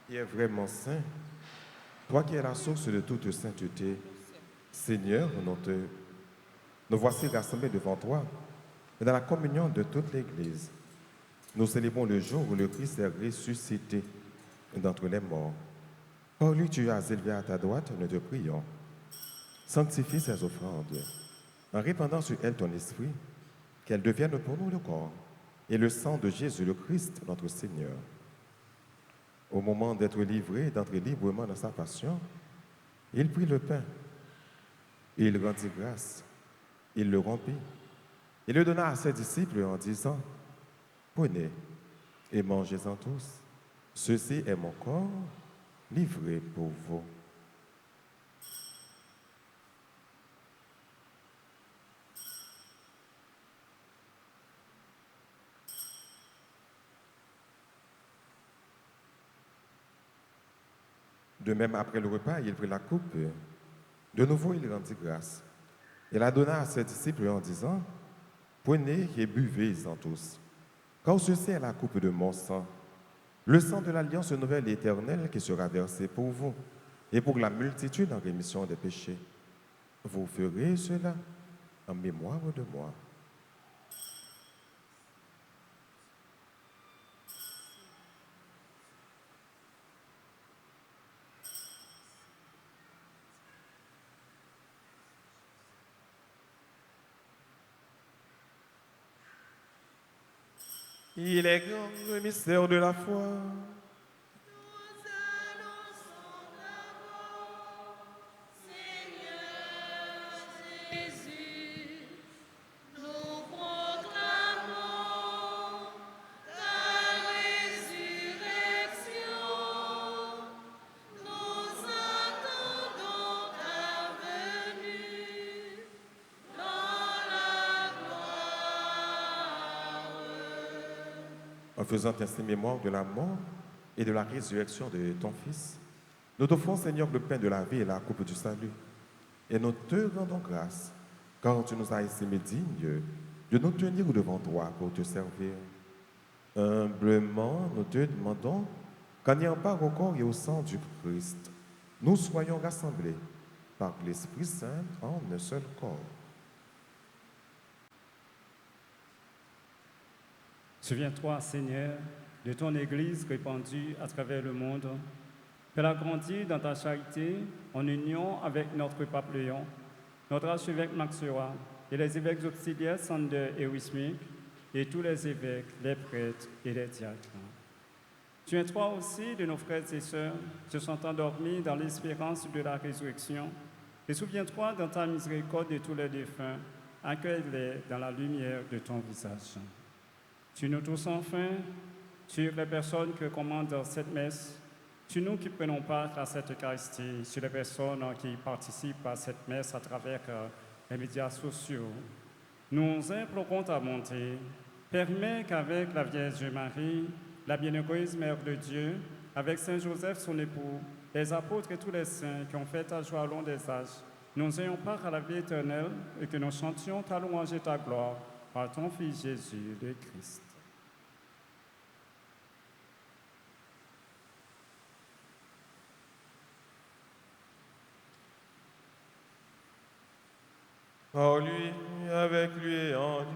Qui est vraiment saint, toi qui es la source de toute sainteté, Seigneur, nous voici rassemblés devant toi, dans la communion de toute l'Église. Nous célébrons le jour où le Christ est ressuscité d'entre les morts. Par lui, tu as élevé à ta droite, nous te prions. Sanctifie ces offrandes, en répandant sur elles ton esprit, qu'elles deviennent pour nous le corps et le sang de Jésus le Christ, notre Seigneur. Au moment d'être livré et d'entrer librement dans sa passion, il prit le pain, il rendit grâce, il le rompit, et le donna à ses disciples en disant, « Prenez et mangez-en tous, ceci est mon corps livré pour vous. » De même, après le repas, il prit la coupe. De nouveau, il rendit grâce. Il la donna à ses disciples en disant, « Prenez et buvez-en tous, car ceci est la coupe de mon sang, le sang de l'alliance nouvelle et éternelle qui sera versé pour vous et pour la multitude en rémission des péchés. Vous ferez cela en mémoire de moi. » Il est grand le mystère de la foi. En faisant ainsi mémoire de la mort et de la résurrection de ton Fils, nous t'offrons, Seigneur, le pain de la vie et la coupe du salut. Et nous te rendons grâce, car tu nous as estimés dignes de nous tenir devant toi pour te servir. Humblement, nous te demandons qu'en ayant part au corps et au sang du Christ, nous soyons rassemblés par l'Esprit Saint en un seul corps. Souviens-toi, Seigneur, de ton Église répandue à travers le monde. Fais-la grandir dans ta charité en union avec notre pape Léon, notre archevêque Maxura et les évêques auxiliaires Sander et Wismik et tous les évêques, les prêtres et les diacres. Souviens-toi aussi de nos frères et sœurs se sont endormis dans l'espérance de la résurrection et souviens-toi dans ta miséricorde de tous les défunts, accueille-les dans la lumière de ton visage. Tu nous tous enfin, sur les personnes que commande cette messe, sur nous qui prenons part à cette Eucharistie, sur les personnes qui participent à cette messe à travers les médias sociaux. Nous implorons ta bonté. Permets qu'avec la Vierge Marie, la bienheureuse Mère de Dieu, avec Saint Joseph son époux, les apôtres et tous les saints qui ont fait ta joie au long des âges, nous ayons part à la vie éternelle et que nous chantions ta louange et ta gloire par ton Fils Jésus, le Christ. Par lui, avec lui et en lui,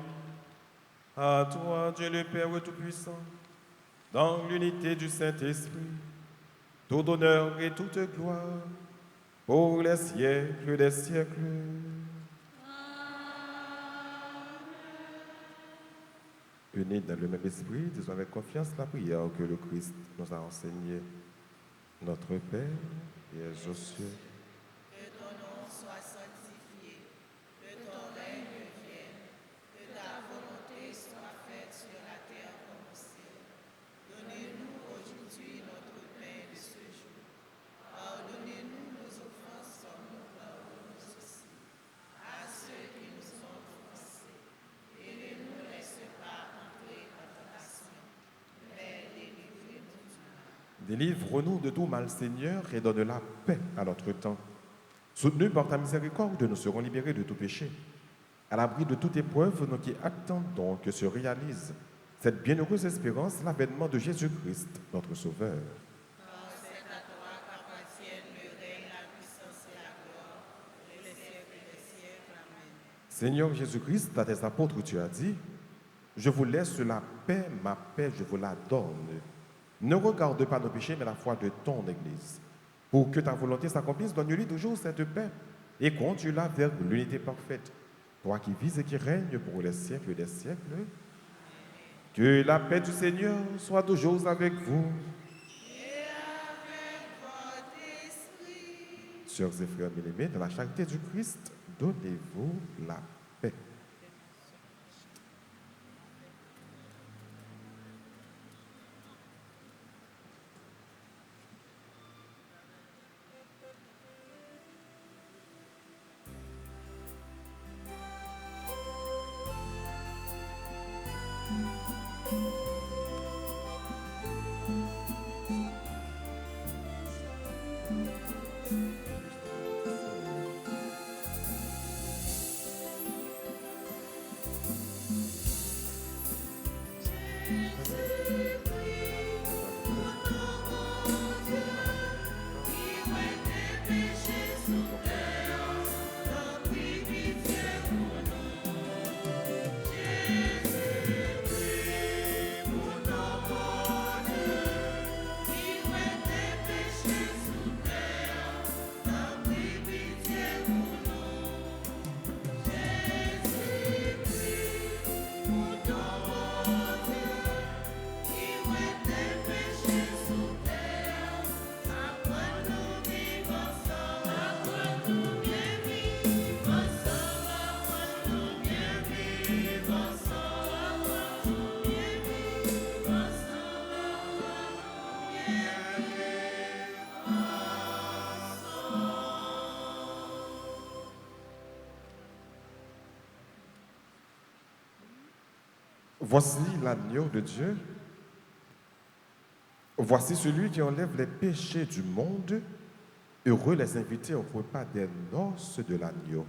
à toi, Dieu le Père Tout-Puissant, dans l'unité du Saint-Esprit, tout honneur et toute gloire, pour les siècles des siècles. Unis dans le même esprit, disons avec confiance la prière que le Christ nous a enseignée. Notre Père, qui es aux cieux, Que ton nom soit sanctifié, que ton règne vienne, que ta volonté soit faite sur la terre comme au ciel. Donnez-nous aujourd'hui notre Délivre-nous de tout mal, Seigneur, et donne la paix à notre temps. Soutenus par ta miséricorde, nous serons libérés de tout péché. À l'abri de toute épreuve, nous qui attendons que se réalise cette bienheureuse espérance, l'avènement de Jésus-Christ, notre Sauveur. Seigneur Jésus-Christ, à tes apôtres, tu as dit, je vous laisse la paix, ma paix, je vous la donne. Ne regarde pas nos péchés, mais la foi de ton Église. Pour que ta volonté s'accomplisse, donne-lui toujours cette paix et conduis-la vers l'unité parfaite. Toi qui vis et qui règnes pour les siècles des siècles, que la paix du Seigneur soit toujours avec vous. Et avec votre esprit. Sœurs et frères bien-aimés, dans la charité du Christ, donnez-vous la paix. Voici l'agneau de Dieu. Voici celui qui enlève les péchés du monde. Heureux les invités au repas des noces de l'agneau.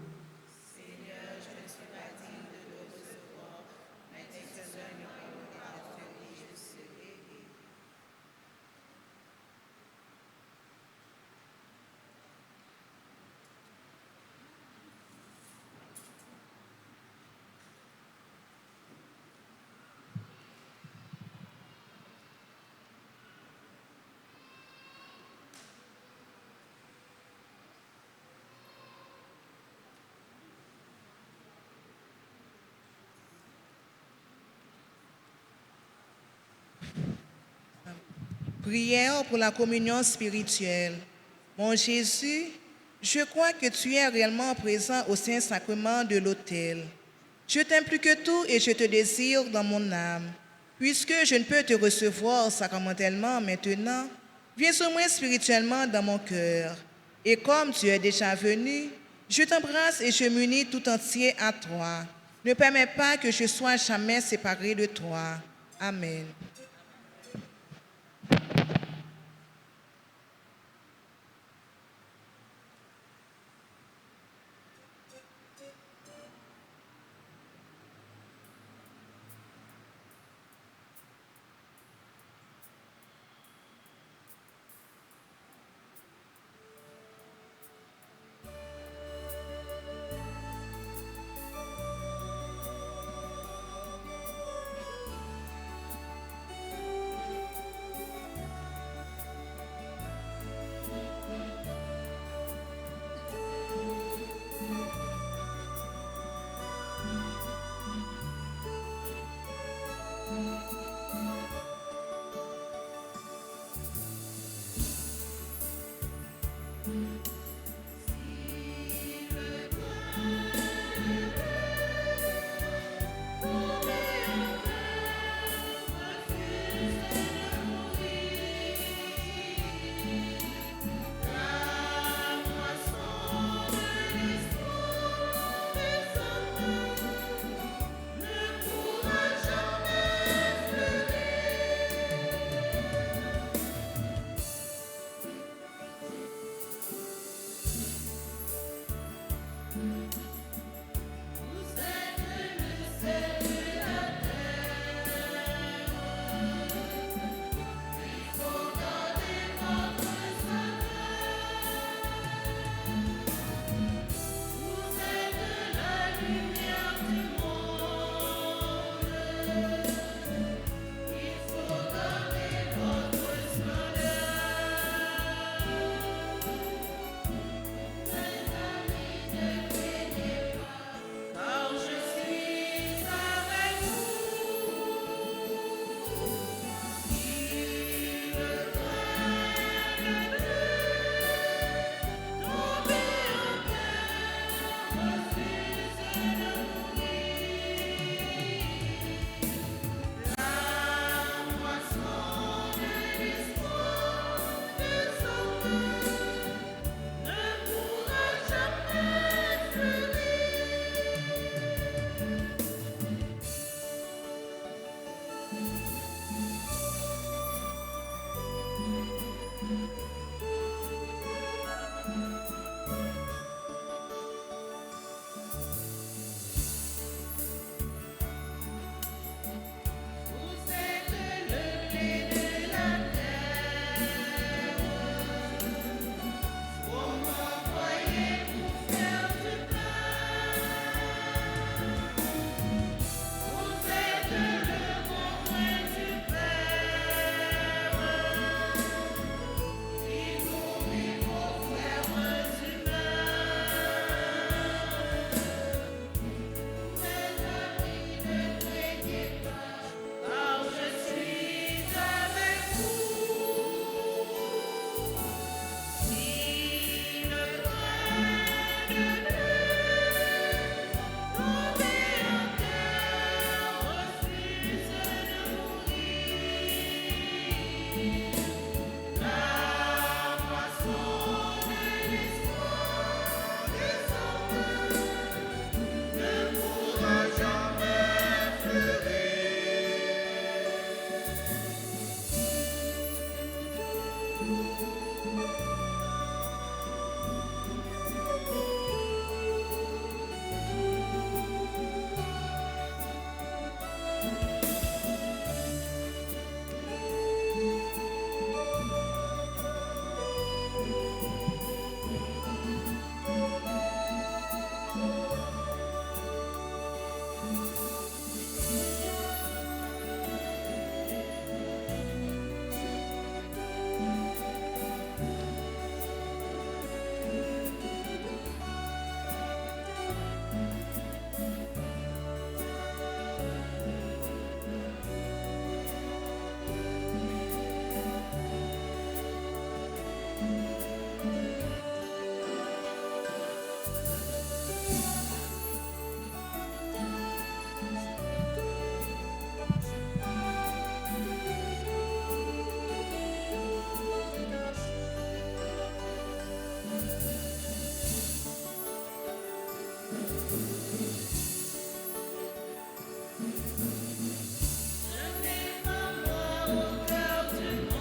Prière pour la communion spirituelle. Mon Jésus, je crois que tu es réellement présent au Saint-Sacrement de l'autel. Je t'aime plus que tout et je te désire dans mon âme. Puisque je ne peux te recevoir sacramentellement maintenant, viens au moins spirituellement dans mon cœur. Et comme tu es déjà venu, je t'embrasse et je m'unis tout entier à toi. Ne permets pas que je sois jamais séparé de toi. Amen. Je n'ai pas moi au cœur du monde.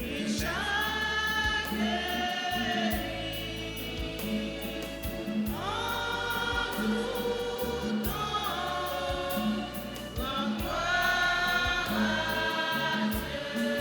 et chaque nuit, en tout temps, rends gloire à Dieu.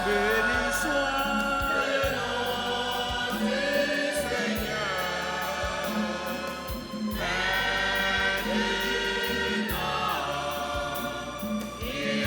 Béni soit le nom du Seigneur. Béni soit le nom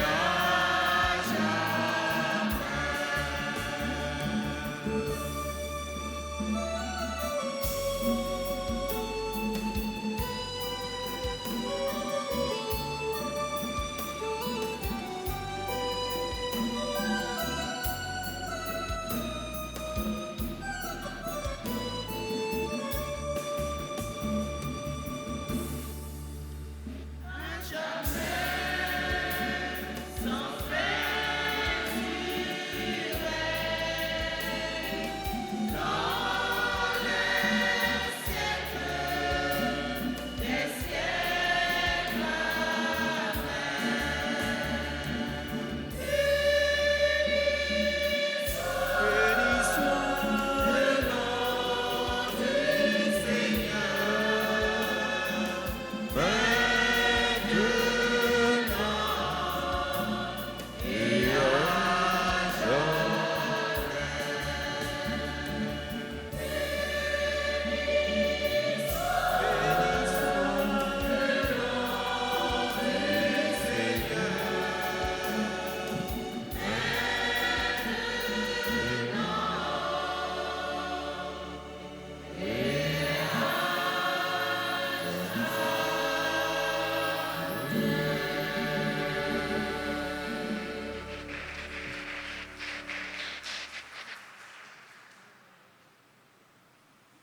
du Seigneur. Béni soit le nom du Seigneur.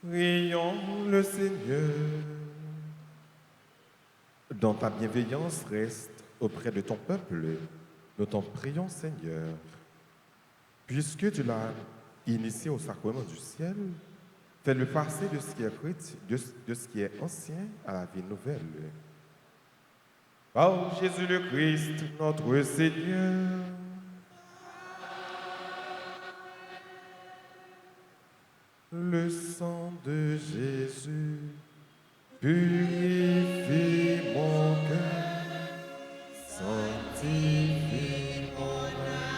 Prions le Seigneur. Dans ta bienveillance, reste auprès de ton peuple. Nous t'en prions, Seigneur. Puisque tu l'as initié au sacrement du ciel, fais-le passer de ce qui est de ce qui est ancien à la vie nouvelle. Par Jésus le Christ, notre Seigneur. Le sang de Jésus purifie mon cœur, sanctifie mon âme.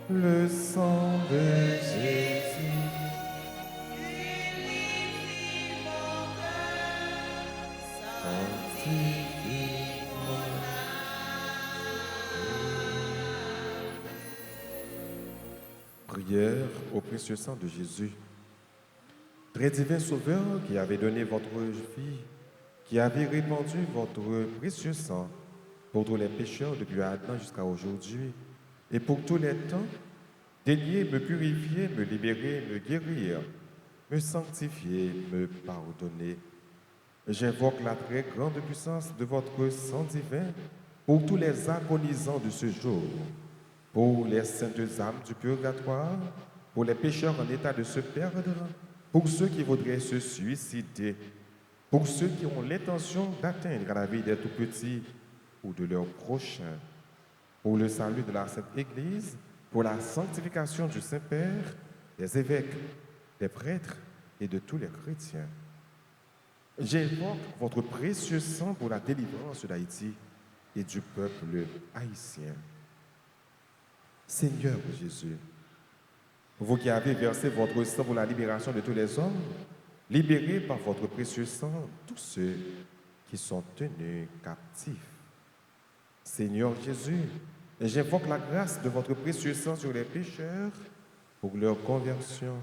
Le sang de Jésus Purifie mon cœur, sanctifie mon âme. Prière au précieux sang de Jésus. Très divin Sauveur qui avez donné votre vie, qui avez répandu votre précieux sang pour tous les pécheurs depuis Adam jusqu'à aujourd'hui, et pour tous les temps, délier, me purifier, me libérer, me guérir, me sanctifier, me pardonner. J'invoque la très grande puissance de votre sang divin pour tous les agonisants de ce jour. pour les saintes âmes du purgatoire, pour les pécheurs en état de se perdre, pour ceux qui voudraient se suicider, pour ceux qui ont l'intention d'atteindre la vie des tout-petits ou de leurs prochains, pour le salut de la Sainte Église, pour la sanctification du Saint-Père, des évêques, des prêtres et de tous les chrétiens. J'invoque votre précieux sang pour la délivrance d'Haïti et du peuple haïtien. Seigneur Jésus, vous qui avez versé votre sang pour la libération de tous les hommes, libérez par votre précieux sang tous ceux qui sont tenus captifs. Seigneur Jésus, j'invoque la grâce de votre précieux sang sur les pécheurs pour leur conversion.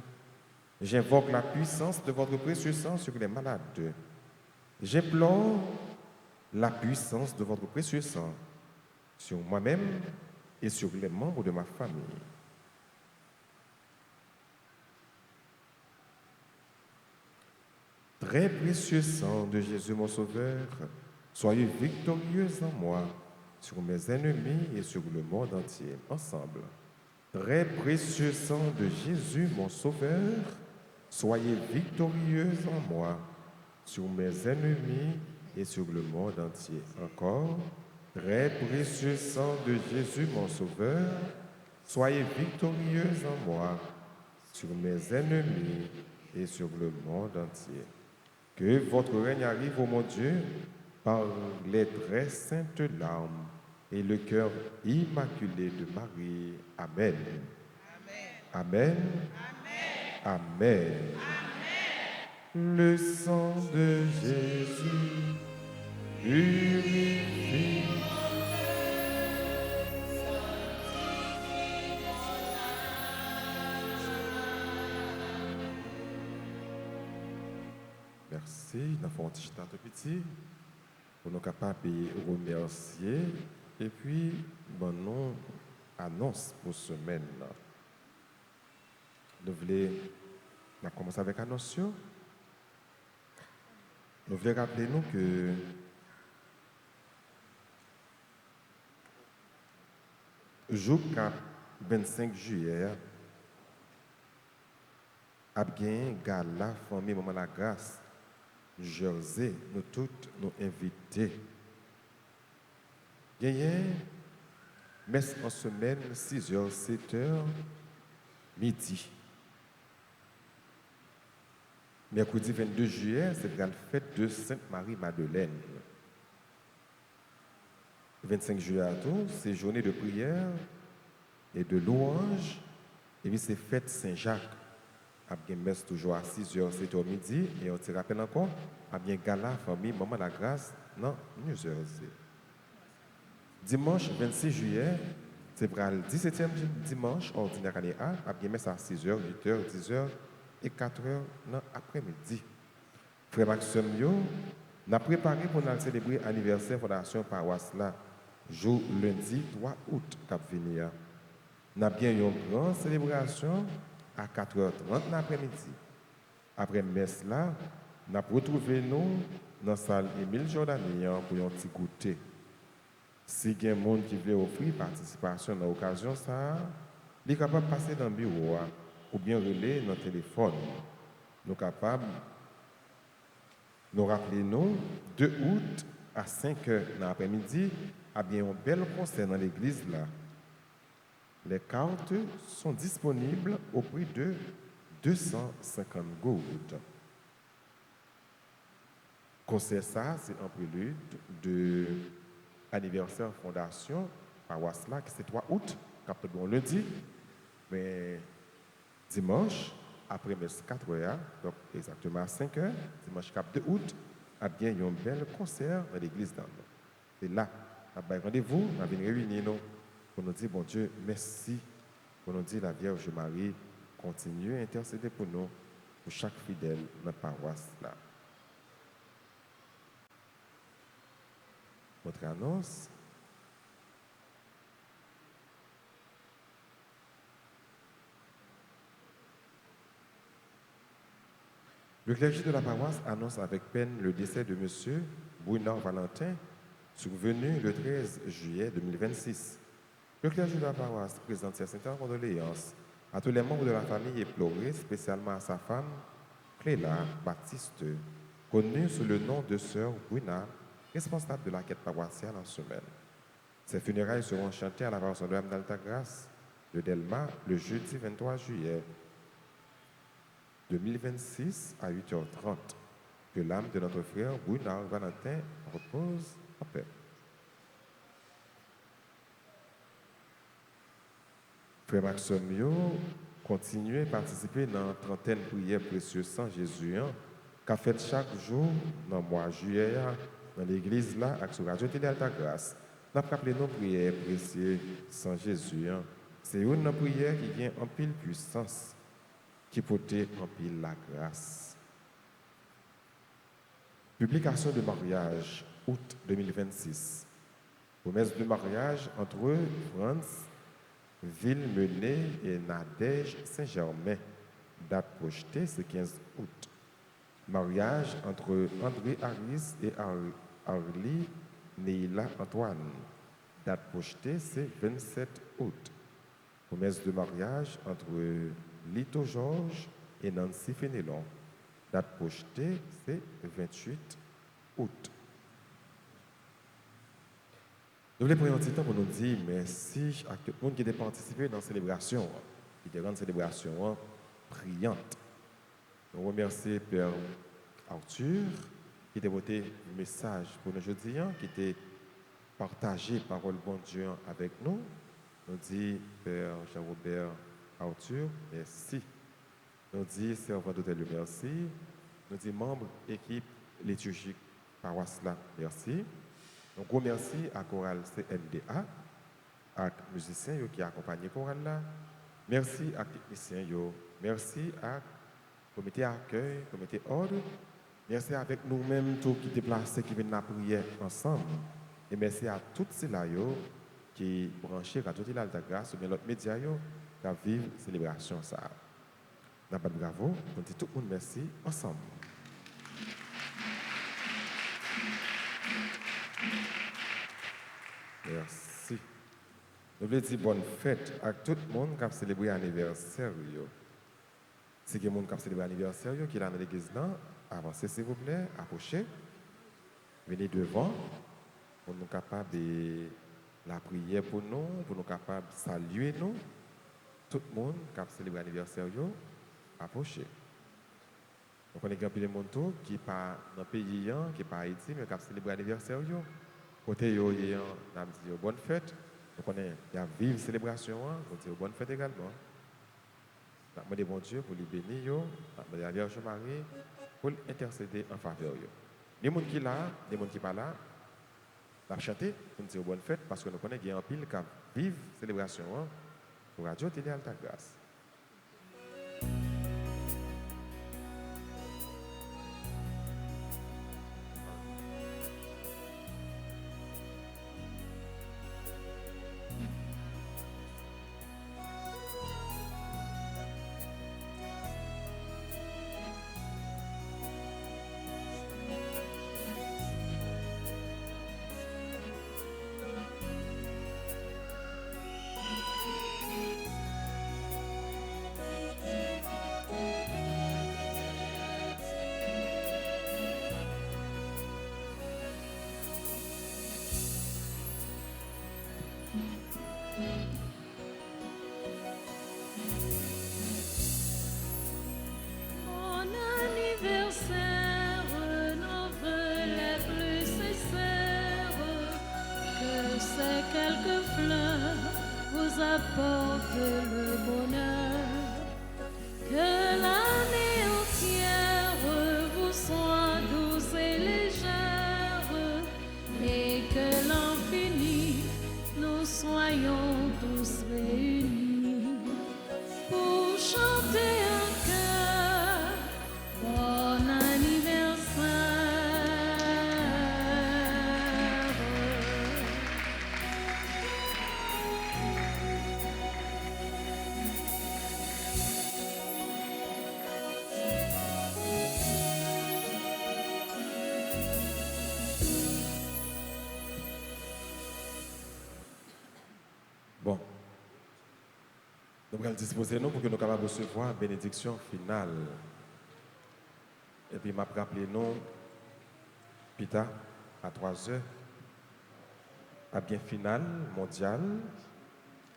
J'invoque la puissance de votre précieux sang sur les malades. J'implore la puissance de votre précieux sang sur moi-même et sur les membres de ma famille. Très précieux sang de Jésus mon Sauveur, soyez victorieux en moi, sur mes ennemis et sur le monde entier, ensemble. Très précieux sang de Jésus mon Sauveur, soyez victorieux en moi, sur mes ennemis et sur le monde entier. Encore, très précieux sang de Jésus mon Sauveur, soyez victorieux en moi, sur mes ennemis et sur le monde entier. Que votre règne arrive, ô mon Dieu, par les très saintes larmes et le cœur immaculé de Marie. Amen. Amen. Amen. Amen. Le sang de Jésus purifie. Merci. Nous avons un petit temps petit pour nous capables de remercier. Et puis, bon, nous annonce pour semaine. Nous voulons commencer avec l'annonce. Nous voulons rappeler nous que jour 25 juillet, a bien gala famille Maman la Grâce, Jersey, nous toutes nous invités. Gagné, messe en semaine, 6h, 7h, midi. Mercredi 22 juillet, c'est la fête de Sainte-Marie-Madeleine. 25 juillet à tout, c'est journée de prière et de louange. Et puis c'est fête Saint-Jacques. A bien messe toujours à 6h, 7h midi. Et on te rappelle encore, a bien gala famille Maman la Grâce dans New Jersey. Dimanche 26 juillet, c'est le 17e dimanche ordinaire année A. A bien messe à 6h, 8h, 10h et 4h dans l'après-midi. Frère Maxime, nous avons préparé pour nous célébrer l'anniversaire de la Fondation Paroisse là, jour lundi 3 août, cap venir. Nous avons bien une grande célébration à 4h30 l'après-midi. Après messe là, nous avons retrouvé nous dans la salle Émile Jordanian pour un petit goûter. Si il y a des gens qui veulent offrir participation dans l'occasion, ils sont capables de passer dans le bureau ou bien relayer notre téléphone. Nous sommes capables de nous rappeler, 2 août à 5h dans l'après-midi, a bien un bel concert dans l'église là. Les cartes sont disponibles au prix de 250 gouttes. Concert ça, c'est un prélude de l'anniversaire Fondation Paroisse là, qui c'est 3 août, cap bon lundi, mais dimanche, après messe 4h, donc exactement à 5h, dimanche 2 août, a bien un bel concert dans l'église d'Anne. Et là, on a rendez-vous, on a bien réunis nous pour nous dire, bon Dieu, merci, pour nous dire la Vierge Marie continue à intercéder pour nous, pour chaque fidèle dans la paroisse là. Votre annonce. Le clergé de la paroisse annonce avec peine le décès de M. Bruno Valentin, survenu le 13 juillet 2026. Le clergé de la paroisse présente ses sincères condoléances à tous les membres de la famille éplorés, spécialement à sa femme, Cléla Baptiste, connue sous le nom de sœur Bruna, responsable de la quête paroissiale en semaine. Ces funérailles seront chantées à la paroisse de l'âme d'Altagrace de Delma le jeudi 23 juillet 2026 à 8h30. Que l'âme de notre frère Bruna Valentin repose en paix. Frère Maxime, continuez à participer dans la trentaine de prières précieuses sans Jésus, qu'a fait chaque jour dans le mois de juillet dans l'église là, avec sur Radio Télé Alta Grâce. Nous avons rappelé nos prières précieuses sans Jésus. C'est une prière qui vient en pile puissance, qui peut en pile la grâce. Publication de mariage, août 2026. Promesse de mariage entre France, Ville-Menée et Nadège Saint-Germain. Date projetée, c'est 15 août. Mariage entre André Harris et Arlie Neila Antoine. Date projetée, c'est 27 août. Promesse de mariage entre Lito Georges et Nancy Fénélon. Date projetée, c'est 28 août. Nous voulons prendre un petit temps pour nous dire merci à tout le monde qui a participé dans la célébration, qui a rendu la célébration brillante. Nous remercions Père Arthur qui a voté un message pour nous aujourd'hui, qui a partagé parole bon Dieu avec nous. Nous disons Père Jean-Robert Arthur, merci. Nous disons servant d'hôtel, merci. Nous disons membre équipe liturgique paroisse là, merci. Un gros merci à Chorale CNDA, à musiciens qui accompagnent la chorale là. Merci à techniciens, merci à comité accueil, comité ordre. Merci avec nous-mêmes, tous qui déplacés, qui viennent à prier ensemble. Et merci à toutes ceux-là qui branchent Radio Télé Alta Grâce ou bien l'autre média qui vivent la célébration. Nous avons bravo, on dit tout le monde merci ensemble. Merci. Nous voulons dire bonne fête à tout le monde qui a célébré l'anniversaire. Si il y a des gens qui ont célébré l'anniversaire, qui est là dans l'église, avancez s'il vous plaît, approchez. Venez devant pour nous capables de la prière pour nous capables de saluer nous. Tout le monde qui a célébré l'anniversaire, approchez. Donc on est grand pile de monde qui n'est pas dans le pays, qui n'est pas Haïti, mais qui a célébré l'anniversaire. Côté yo, on a dit bonne fête. Donc on est à vive célébration, on dit bonne fête également. On demande bon Dieu pour les bénir, on demande la Vierge Marie pour intercéder en faveur. Les gens qui sont là, les gens qui ne sont pas là, on a chanté, on dit bonne fête parce que nous connaissons qu'il y a un pile qui vive célébration pour Radio Télé Alta Grâce. Bon anniversaire, nos vœux les plus sincères, que ces quelques fleurs vous apportent le bonheur, que l'année entière vous soit douce et légère, et que l'infini nous soyons tous réunis pour chanter un cœur. Bon anniversaire. Bon, Nous allons disposer nous pour que nous capables de recevoir la bénédiction finale. Et puis, m'a rappelé nous, Pita, à 3 heures, à bien finale mondiale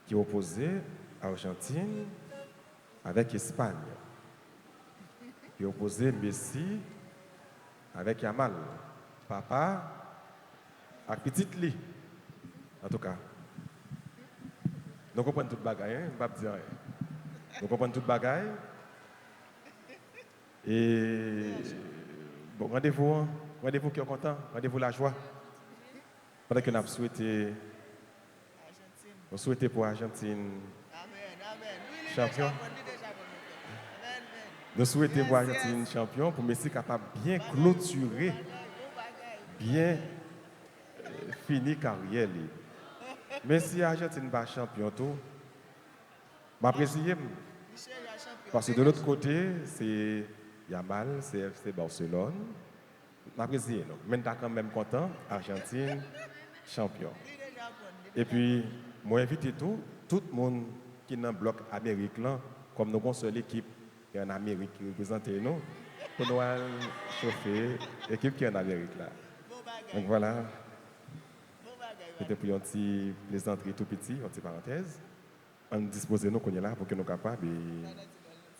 qui opposait Argentine avec Espagne. Qui opposait Messi avec Yamal. Papa à petite lit. En tout cas. Nous comprenons toute bagaille, hein? Je ne vais pas dire rien. Nous comprenons toute bagaille. Et bon, rendez-vous qui est content, rendez-vous la joie. Pendant que nous souhaitons pour Argentine champion. Nous souhaitons pour Argentine champion, pour Messi capable de bien clôturer, bien finir carrière. Mais si Argentine n'est pas champion, je m'apprécie. Parce que de l'autre côté, c'est Yamal, c'est FC Barcelone. Je m'apprécie. Mais je suis quand même content, Argentine champion. Et puis, moi, invite tout le monde qui est dans le bloc américain, comme nous avons une seule équipe qui est en Amérique qui représente nous, pour nous chauffer l'équipe qui est en Amérique là. Donc voilà. C'était pour une petite plaisanterie tout petit, une petite parenthèse. On dispose nous qu'on est là pour que nous soyons capables de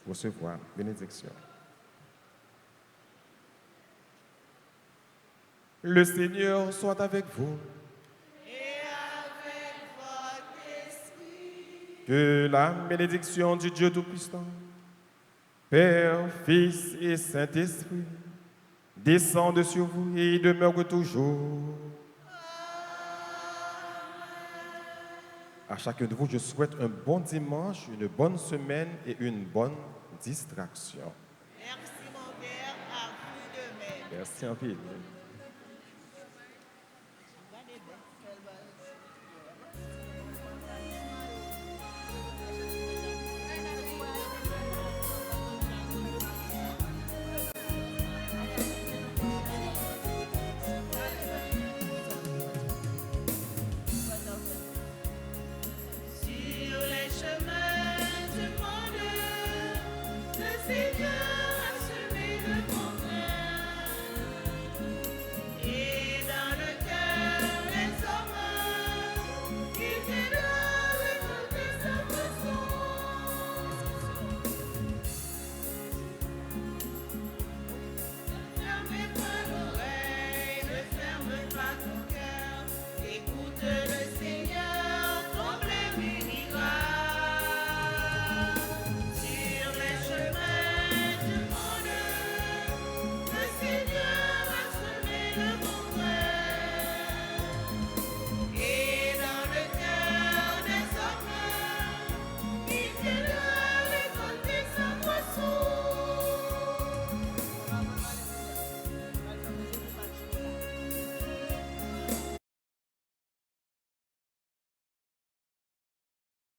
recevoir bénédiction. Le Seigneur soit avec vous. Que la bénédiction du Dieu Tout-Puissant, Père, Fils et Saint-Esprit, descende sur vous et demeure toujours. À chacun de vous, je souhaite un bon dimanche, une bonne semaine et une bonne distraction. Merci mon père, à vous de même. Merci en pile.